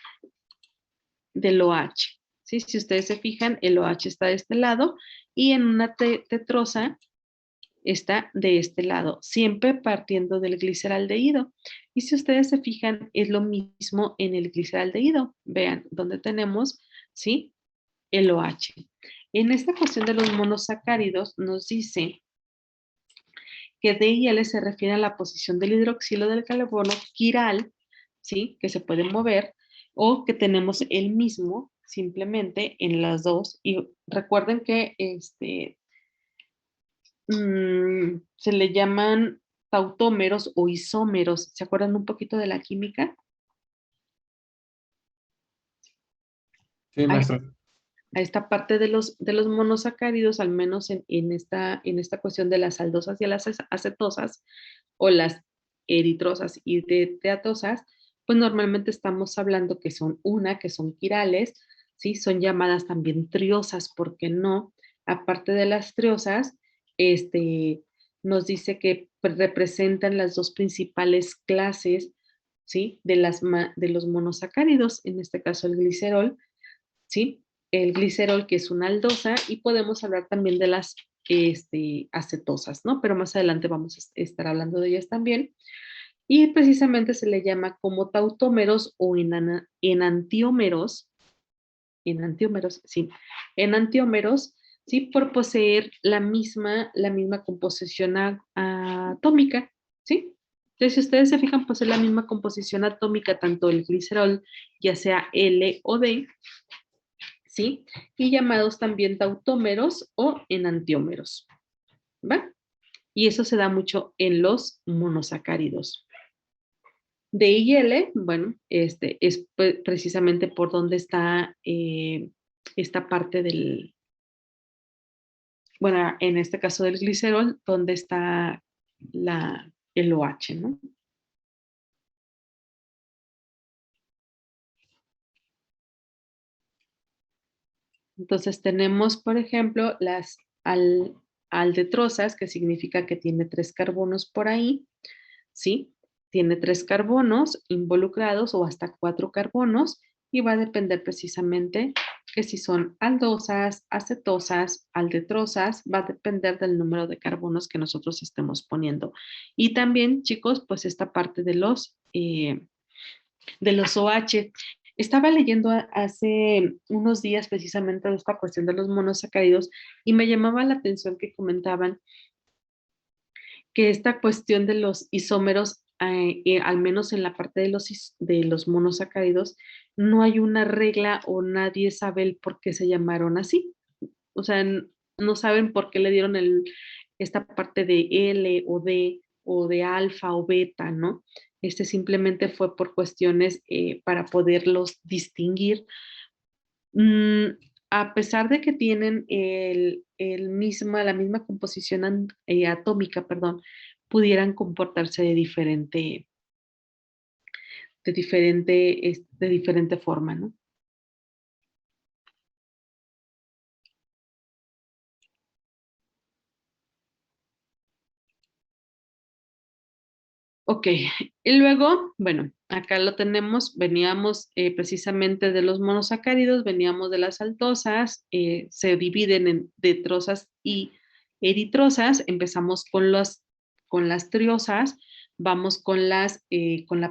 OH, ¿sí? Si ustedes se fijan, el OH está de este lado y en una tetrosa está de este lado, siempre partiendo del gliceraldehído. Y si ustedes se fijan, es lo mismo en el gliceraldehído. Vean, donde tenemos, ¿sí? El OH. En esta cuestión de los monosacáridos nos dice que D y L se refiere a la posición del hidroxilo del carbono quiral, ¿sí? Que se puede mover, o que tenemos el mismo simplemente en las dos. Y recuerden que se le llaman tautómeros o isómeros. ¿Se acuerdan un poquito de la química? Sí, maestra. A esta parte de los monosacáridos, al menos en esta cuestión de las aldosas y las acetosas o las eritrosas y teatosas, pues normalmente estamos hablando que que son quirales, ¿sí? Son llamadas también triosas, ¿por qué no? Aparte de las triosas, nos dice que representan las dos principales clases, ¿sí? De los monosacáridos, en este caso el glicerol, ¿sí? El glicerol, que es una aldosa, y podemos hablar también de las acetosas, ¿no? Pero más adelante vamos a estar hablando de ellas también. Y precisamente se le llama como tautómeros o enantiómeros, sí, enantiómeros, ¿sí? Por poseer la misma composición atómica, ¿sí? Entonces, si ustedes se fijan, posee la misma composición atómica, tanto el glicerol, ya sea L o D, ¿sí? Y llamados también tautómeros o enantiómeros, ¿va? Y eso se da mucho en los monosacáridos. D y L, bueno, es precisamente por donde está esta parte bueno, en este caso del glicerol, dónde está el OH, ¿no? Entonces tenemos, por ejemplo, las aldetrosas, que significa que tiene 3 carbonos por ahí, ¿sí? Tiene 3 carbonos involucrados o hasta 4 carbonos y va a depender precisamente que si son aldosas, acetosas, aldetrosas, va a depender del número de carbonos que nosotros estemos poniendo. Y también, chicos, pues esta parte de los OH. Estaba leyendo hace unos días precisamente de esta cuestión de los monosacáridos y me llamaba la atención que comentaban que esta cuestión de los isómeros, al menos en la parte de los monosacáridos, no hay una regla o nadie sabe el por qué se llamaron así. O sea, no saben por qué le dieron esta parte de L o de alfa o beta, ¿no? Simplemente fue por cuestiones para poderlos distinguir. Mm, a pesar de que tienen la misma composición atómica, perdón, pudieran comportarse de diferente forma, ¿no? Ok, y luego, bueno, acá lo tenemos, veníamos precisamente de los monosacáridos, veníamos de las altosas, se dividen en detrosas y eritrosas, empezamos con las triosas, vamos con la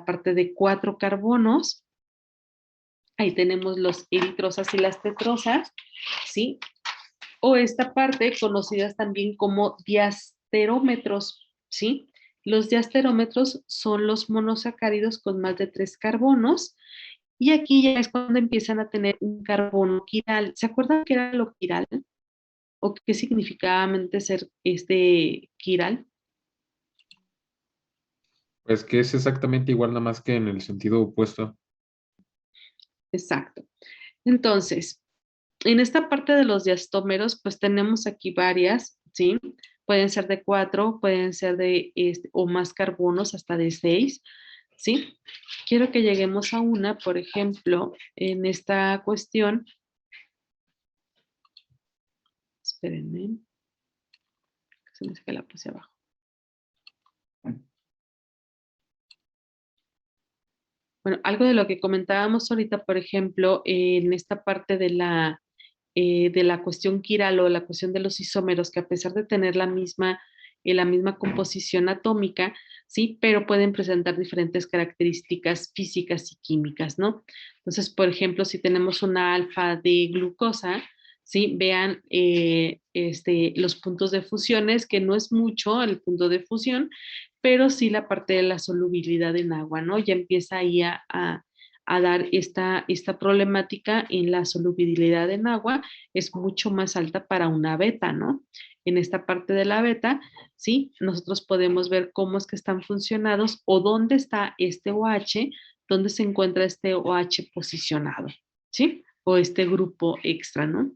parte de 4 carbonos, ahí tenemos los eritrosas y las tetrosas, ¿sí? O esta parte conocidas también como diasterómetros, ¿sí? Los diasterómetros son los monosacáridos con más de 3 carbonos y aquí ya es cuando empiezan a tener un carbono quiral. ¿Se acuerdan qué era lo quiral? ¿O qué significaba antes ser quiral? Pues que es exactamente igual, nada más que en el sentido opuesto. Exacto. Entonces, en esta parte de los diastómeros, pues tenemos aquí varias, ¿sí? Pueden ser de 4, pueden ser o más carbonos, hasta de 6, ¿sí? Quiero que lleguemos a una, por ejemplo, en esta cuestión. Espérenme, se me hace que la puse abajo. Bueno, algo de lo que comentábamos ahorita, por ejemplo, en esta parte de la cuestión quiral o la cuestión de los isómeros, que a pesar de tener la misma composición atómica, sí, pero pueden presentar diferentes características físicas y químicas, ¿no? Entonces, por ejemplo, si tenemos una alfa de glucosa, sí, vean los puntos de fusiones, que no es mucho el punto de fusión, pero sí la parte de la solubilidad en agua, ¿no? Ya empieza ahí a dar esta problemática en la solubilidad en agua, es mucho más alta para una beta, ¿no? En esta parte de la beta, ¿sí? Nosotros podemos ver cómo es que están funcionados o dónde está este OH, dónde se encuentra este OH posicionado, ¿sí? O este grupo extra, ¿no?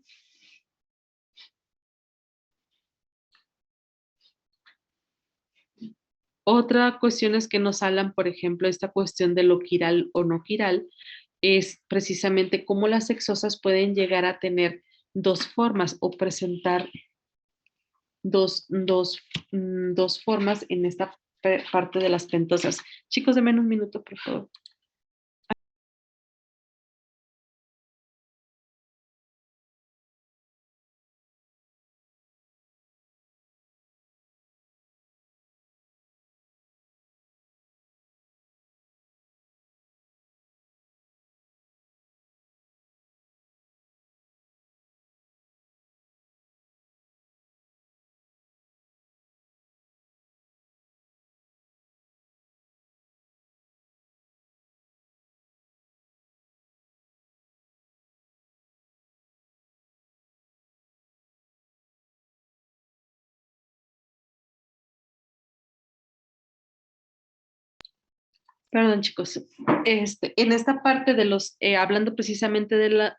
Otra cuestión es que nos hablan, por ejemplo, esta cuestión de lo quiral o no quiral, es precisamente cómo las hexosas pueden llegar a tener dos formas o presentar dos formas en esta parte de las pentosas. Chicos, denme un minuto, por favor. Perdón, chicos. En esta parte de hablando precisamente de la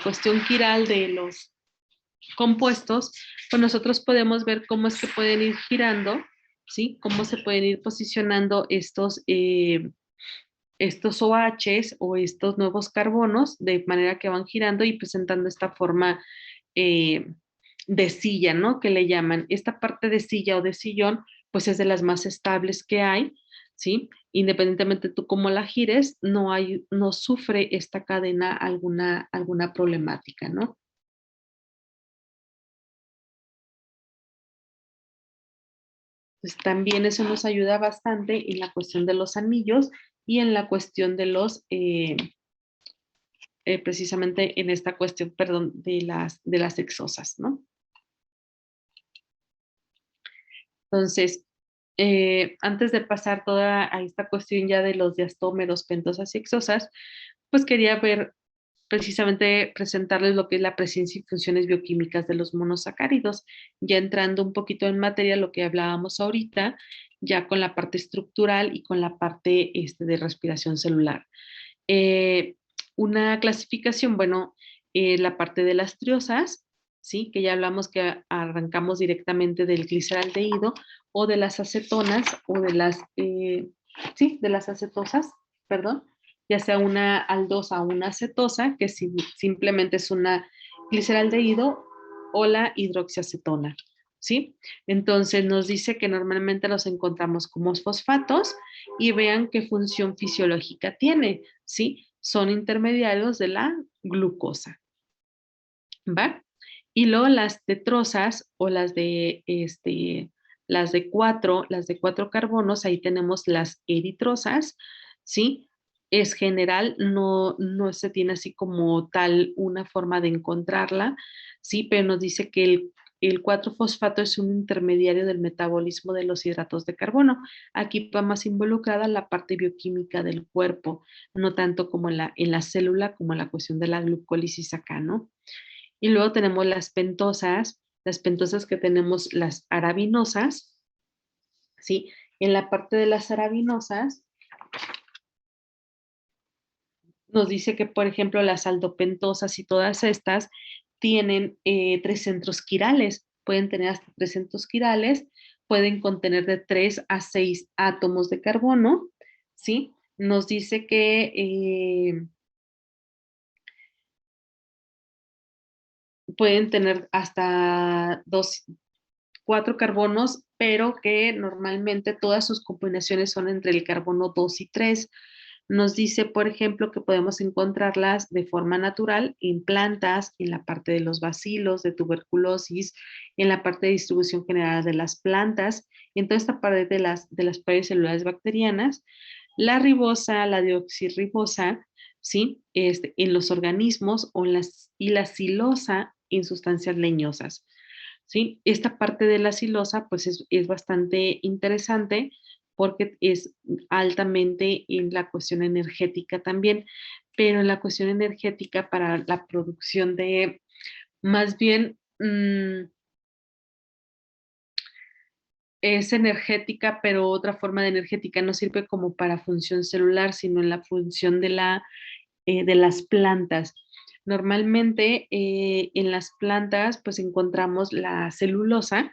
cuestión quiral compuestos, pues nosotros podemos ver cómo es que pueden ir girando, ¿sí? Cómo se pueden ir posicionando estos OHs o estos nuevos carbonos de manera que van girando y presentando esta forma de silla, ¿no? Que le llaman. Esta parte de silla o de sillón, pues es de las más estables que hay, ¿sí? Independientemente tú cómo la gires, no sufre esta cadena alguna problemática, ¿no? Pues también eso nos ayuda bastante en la cuestión de los anillos y en la cuestión de los, precisamente en esta cuestión, perdón, de las exosas, ¿no? Entonces, antes de pasar toda a esta cuestión ya de los diastómeros, pentosas y exosas, pues quería ver precisamente presentarles lo que es la presencia y funciones bioquímicas de los monosacáridos, ya entrando un poquito en materia lo que hablábamos ahorita, ya con la parte estructural y con la parte de respiración celular. Eh, una clasificación, bueno, la parte de las triosas, ¿sí? Que ya hablamos que arrancamos directamente del gliceraldehído o de las acetonas o de las, sí, de las acetosas, perdón, ya sea una aldosa o una acetosa, que simplemente es una gliceraldehído o la hidroxiacetona, ¿sí? Entonces nos dice que normalmente los encontramos como fosfatos y vean qué función fisiológica tiene, ¿sí? Son intermediarios de la glucosa, ¿va? Y luego las tetrosas o las las de cuatro carbonos, ahí tenemos las eritrosas, ¿sí? Es general, no se tiene así como tal una forma de encontrarla, ¿sí? Pero nos dice que el 4-fosfato es un intermediario del metabolismo de los hidratos de carbono. Aquí va más involucrada la parte bioquímica del cuerpo, no tanto como en la célula, como en la cuestión de la glucólisis acá, ¿no? Y luego tenemos las pentosas que tenemos las arabinosas, ¿sí? En la parte de las arabinosas nos dice que, por ejemplo, las aldopentosas y todas estas tienen 3 centros quirales, pueden tener hasta 3 centros quirales, pueden contener de 3 a 6 átomos de carbono, ¿sí? Nos dice que pueden tener hasta 4 carbonos, pero que normalmente todas sus combinaciones son entre el carbono 2 y 3. Nos dice, por ejemplo, que podemos encontrarlas de forma natural en plantas, en la parte de los bacilos, de tuberculosis, en la parte de distribución general de las plantas, en toda esta parte de las paredes celulares bacterianas, la ribosa, la deoxirribosa, ¿sí? En los organismos y la silosa en sustancias leñosas. ¿Sí? Esta parte de la silosa pues es bastante interesante porque es altamente en la cuestión energética también, pero en la cuestión energética para la producción de, más bien, es energética, pero otra forma de energética no sirve como para función celular, sino en la función de las plantas. Normalmente en las plantas pues encontramos la celulosa,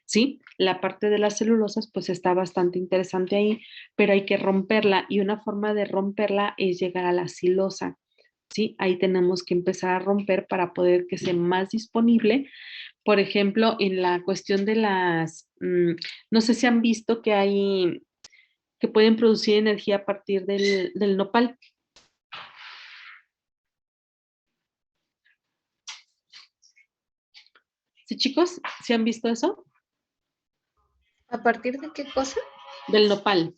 ¿sí? La parte de las celulosas pues está bastante interesante ahí, pero hay que romperla y una forma de romperla es llegar a la silosa, ¿sí? Ahí tenemos que empezar a romper para poder que sea más disponible. Por ejemplo, en la cuestión de no sé si han visto que que pueden producir energía a partir del nopal. ¿Sí, chicos? ¿Sí han visto eso? ¿A partir de qué cosa? Del nopal.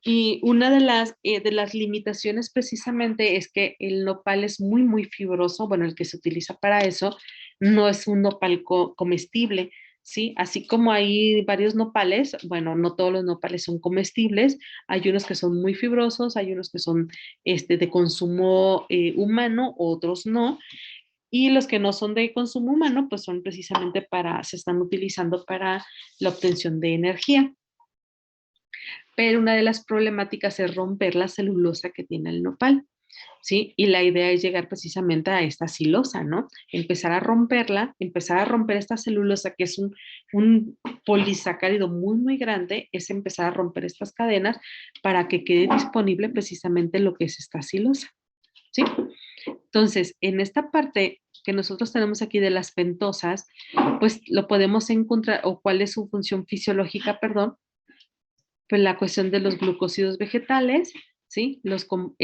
Y una de las limitaciones precisamente es que el nopal es muy, muy fibroso, bueno, el que se utiliza para eso, no es un nopal comestible, ¿sí? Así como hay varios nopales, bueno, no todos los nopales son comestibles, hay unos que son muy fibrosos, hay unos que son de consumo humano, otros no, y los que no son de consumo humano, pues son precisamente se están utilizando para la obtención de energía. pero una de las problemáticas es romper la celulosa que tiene el nopal, ¿sí? Y la idea es llegar precisamente a esta silosa, ¿no? Empezar a romperla, empezar a romper esta celulosa que es un polisacárido muy, muy grande, es empezar a romper estas cadenas para que quede disponible precisamente lo que es esta silosa, ¿sí? Entonces, en esta parte que nosotros tenemos aquí de las pentosas, pues lo podemos encontrar, o cuál es su función fisiológica, perdón, pues la cuestión de los glucósidos vegetales, ¿sí?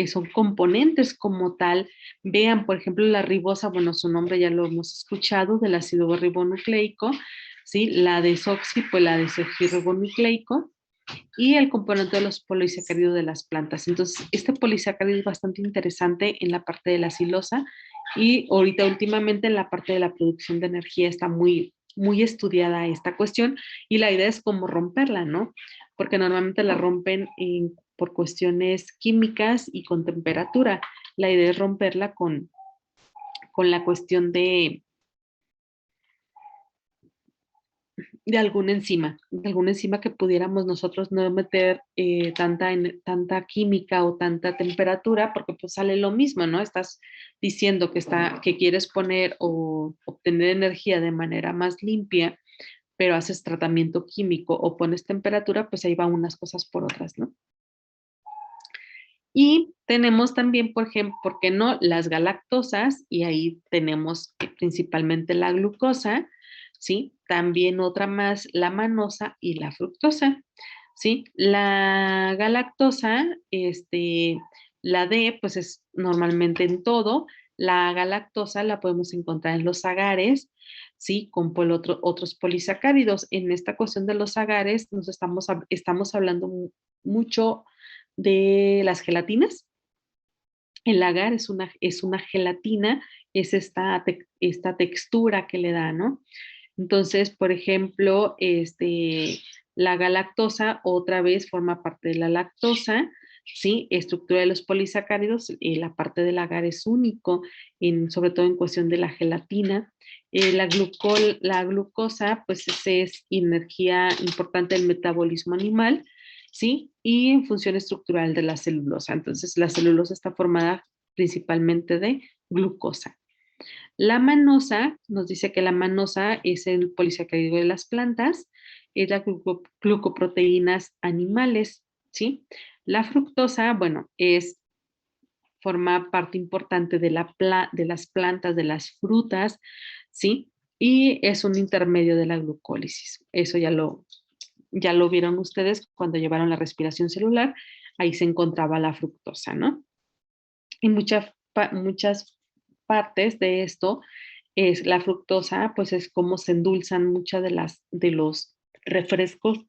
Son componentes como tal. Vean, por ejemplo, la ribosa, bueno, su nombre ya lo hemos escuchado, del ácido ribonucleico, ¿sí? La desoxi, pues la desoxirribonucleico, y el componente de los polisacáridos de las plantas. Entonces, este polisacárido es bastante interesante en la parte de la silosa y ahorita últimamente en la parte de la producción de energía está muy, muy estudiada esta cuestión y la idea es cómo romperla, ¿no? Porque normalmente la rompen por cuestiones químicas y con temperatura. La idea es romperla con la cuestión de alguna enzima que pudiéramos nosotros no meter tanta química o tanta temperatura, porque pues sale lo mismo, ¿no? Estás diciendo que quieres poner o obtener energía de manera más limpia, pero haces tratamiento químico o pones temperatura, pues ahí van unas cosas por otras, ¿no? Y tenemos también, por ejemplo, ¿por qué no? Las galactosas, y ahí tenemos principalmente la glucosa, ¿sí? También otra más, la manosa y la fructosa, ¿sí? La galactosa, la D, pues es normalmente en todo. La galactosa la podemos encontrar en los agares, ¿sí? Con otros polisacáridos. En esta cuestión de los agares, estamos hablando mucho de las gelatinas. El agar es una gelatina, es esta textura que le da, ¿no? Entonces, por ejemplo, la galactosa otra vez forma parte de la lactosa, ¿sí? Estructura de los polisacáridos, la parte del agar es único, sobre todo en cuestión de la gelatina. La glucosa, pues es energía importante del metabolismo animal, ¿sí? Y en función estructural de la celulosa. Entonces, la celulosa está formada principalmente de glucosa. La manosa, nos dice que la manosa es el polisacárido de las plantas, es la glucoproteínas animales, ¿sí? La fructosa, bueno, forma parte importante de las plantas, de las frutas, ¿sí? Y es un intermedio de la glucólisis. Eso ya lo vieron ustedes cuando llevaron la respiración celular, ahí se encontraba la fructosa, ¿no? Y muchas partes de esto es la fructosa, pues es como se endulzan muchas de los refrescos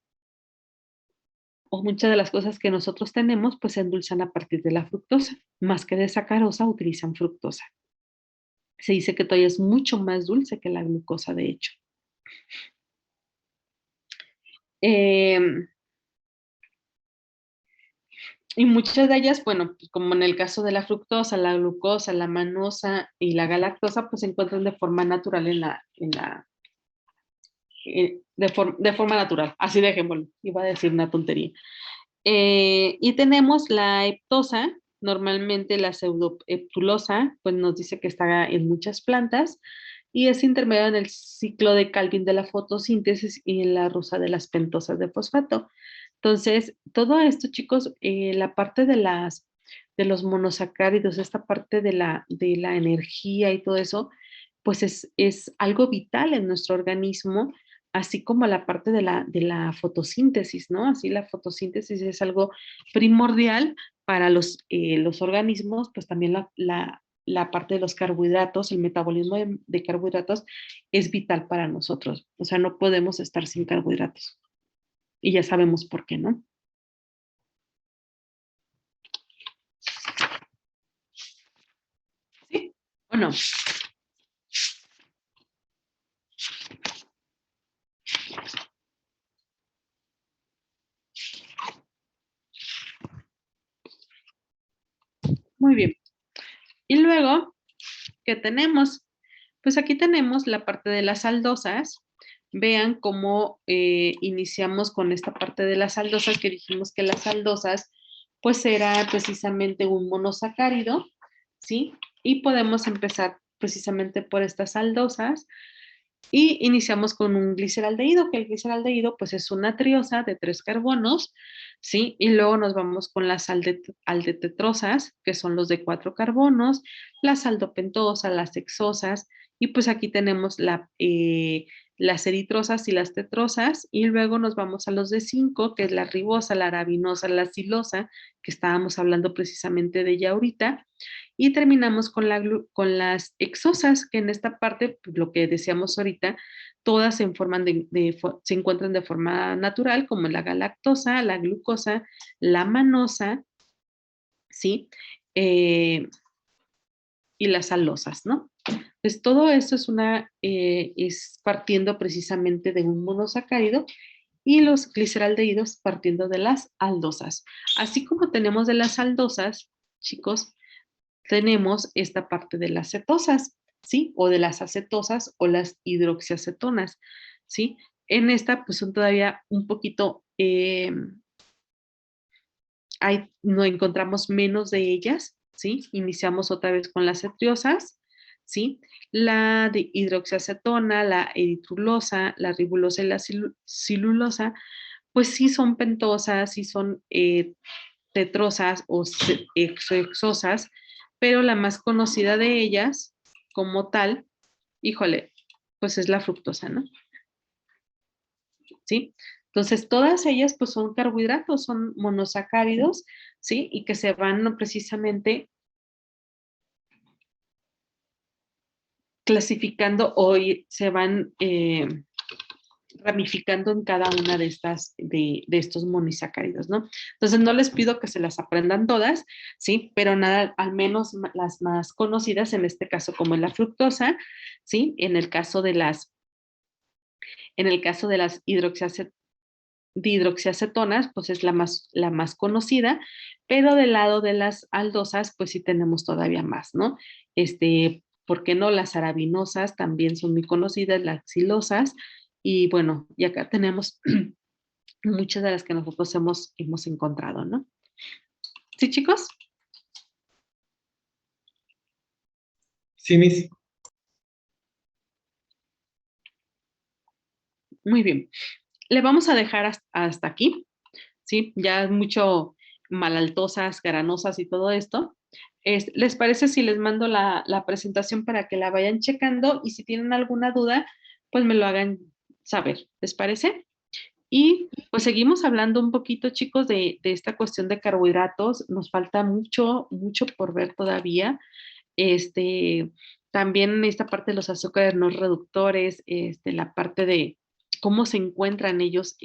o muchas de las cosas que nosotros tenemos, pues se endulzan a partir de la fructosa. Más que de sacarosa, utilizan fructosa. Se dice que todavía es mucho más dulce que la glucosa, de hecho. Y muchas de ellas, bueno, pues como en el caso de la fructosa, la glucosa, la manosa y la galactosa, pues se encuentran de forma natural de forma natural, así dejémoslo, iba a decir una tontería. Y tenemos la heptosa, normalmente la pseudoheptulosa, pues nos dice que está en muchas plantas y es intermedia en el ciclo de Calvin de la fotosíntesis y en la rusa de las pentosas de fosfato. Entonces, todo esto, chicos, la parte de los monosacáridos, esta parte de la energía y todo eso, pues es algo vital en nuestro organismo, así como la parte de la fotosíntesis, ¿no? Así la fotosíntesis es algo primordial para los organismos, pues también la parte de los carbohidratos, el metabolismo de carbohidratos es vital para nosotros. O sea, no podemos estar sin carbohidratos. Y ya sabemos por qué, ¿no? ¿Sí o no? Muy bien. Y luego, ¿qué tenemos? Pues aquí tenemos la parte de las aldosas, vean cómo iniciamos con esta parte de las aldosas, que dijimos que las aldosas pues era precisamente un monosacárido, ¿sí? Y podemos empezar precisamente por estas aldosas y iniciamos con un gliceraldehído, que el gliceraldehído pues es una triosa de 3 carbonos, ¿sí? Y luego nos vamos con las aldetetrosas, que son los de 4 carbonos, las aldopentosas, las hexosas, y pues aquí tenemos las eritrosas y las tetrosas, y luego nos vamos a los de 5, que es la ribosa, la arabinosa, la silosa, que estábamos hablando precisamente de ella ahorita, y terminamos con las hexosas, que en esta parte, pues, lo que decíamos ahorita, todas se se encuentran de forma natural, como la galactosa, la glucosa, la manosa, ¿sí? Y las salosas, ¿no? Pues todo esto es partiendo precisamente de un monosacárido, y los gliceraldehídos partiendo de las aldosas. Así como tenemos de las aldosas, chicos, tenemos esta parte de las cetosas, ¿sí? O de las acetosas o las hidroxiacetonas, ¿sí? En esta, pues son todavía un poquito, no encontramos menos de ellas, ¿sí? Iniciamos otra vez con las cetriosas, ¿sí? La de hidroxiacetona, la eritrulosa, la ribulosa y la silulosa, pues sí son pentosas, sí son tetrosas o exosas, pero la más conocida de ellas, como tal, híjole, pues es la fructosa, ¿no? ¿Sí? Entonces, todas ellas pues son carbohidratos, son monosacáridos, ¿sí? Y que se van precisamente clasificando o se van ramificando en cada una de estos monosacáridos, ¿no? Entonces, no les pido que se las aprendan todas, ¿sí? Pero nada, al menos las más conocidas, en este caso como la fructosa, ¿sí? En el caso de las hidroxiacetonas, pues es la más conocida, pero del lado de las aldosas, pues sí tenemos todavía más, ¿no? ¿Por qué no? Las arabinosas también son muy conocidas, las xilosas, y bueno, y acá tenemos muchas de las que nosotros hemos encontrado, ¿no? ¿Sí, chicos? Sí, Miss. Muy bien. Le vamos a dejar hasta aquí, ¿sí? Ya es mucho malaltosas, granosas y todo esto. ¿Les parece si les mando la presentación para que la vayan checando? Y si tienen alguna duda, pues me lo hagan saber. ¿Les parece? Y pues seguimos hablando un poquito, chicos, de esta cuestión de carbohidratos. Nos falta mucho, mucho por ver todavía. También en esta parte de los azúcares no reductores, la parte de cómo se encuentran ellos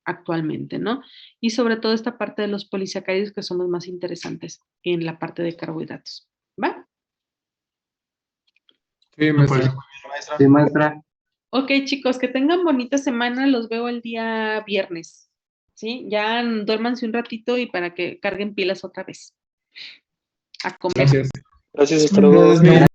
actualmente, ¿no? Y sobre todo esta parte de los polisacáridos, que son los más interesantes en la parte de carbohidratos. ¿Va? Sí, Me parece maestra. muy bien, maestra. Sí, maestra. Ok, chicos, que tengan bonita semana. Los veo el día viernes, ¿sí? Ya duérmanse un ratito y para que carguen pilas otra vez. A comer. Gracias. Gracias, hasta luego. Gracias,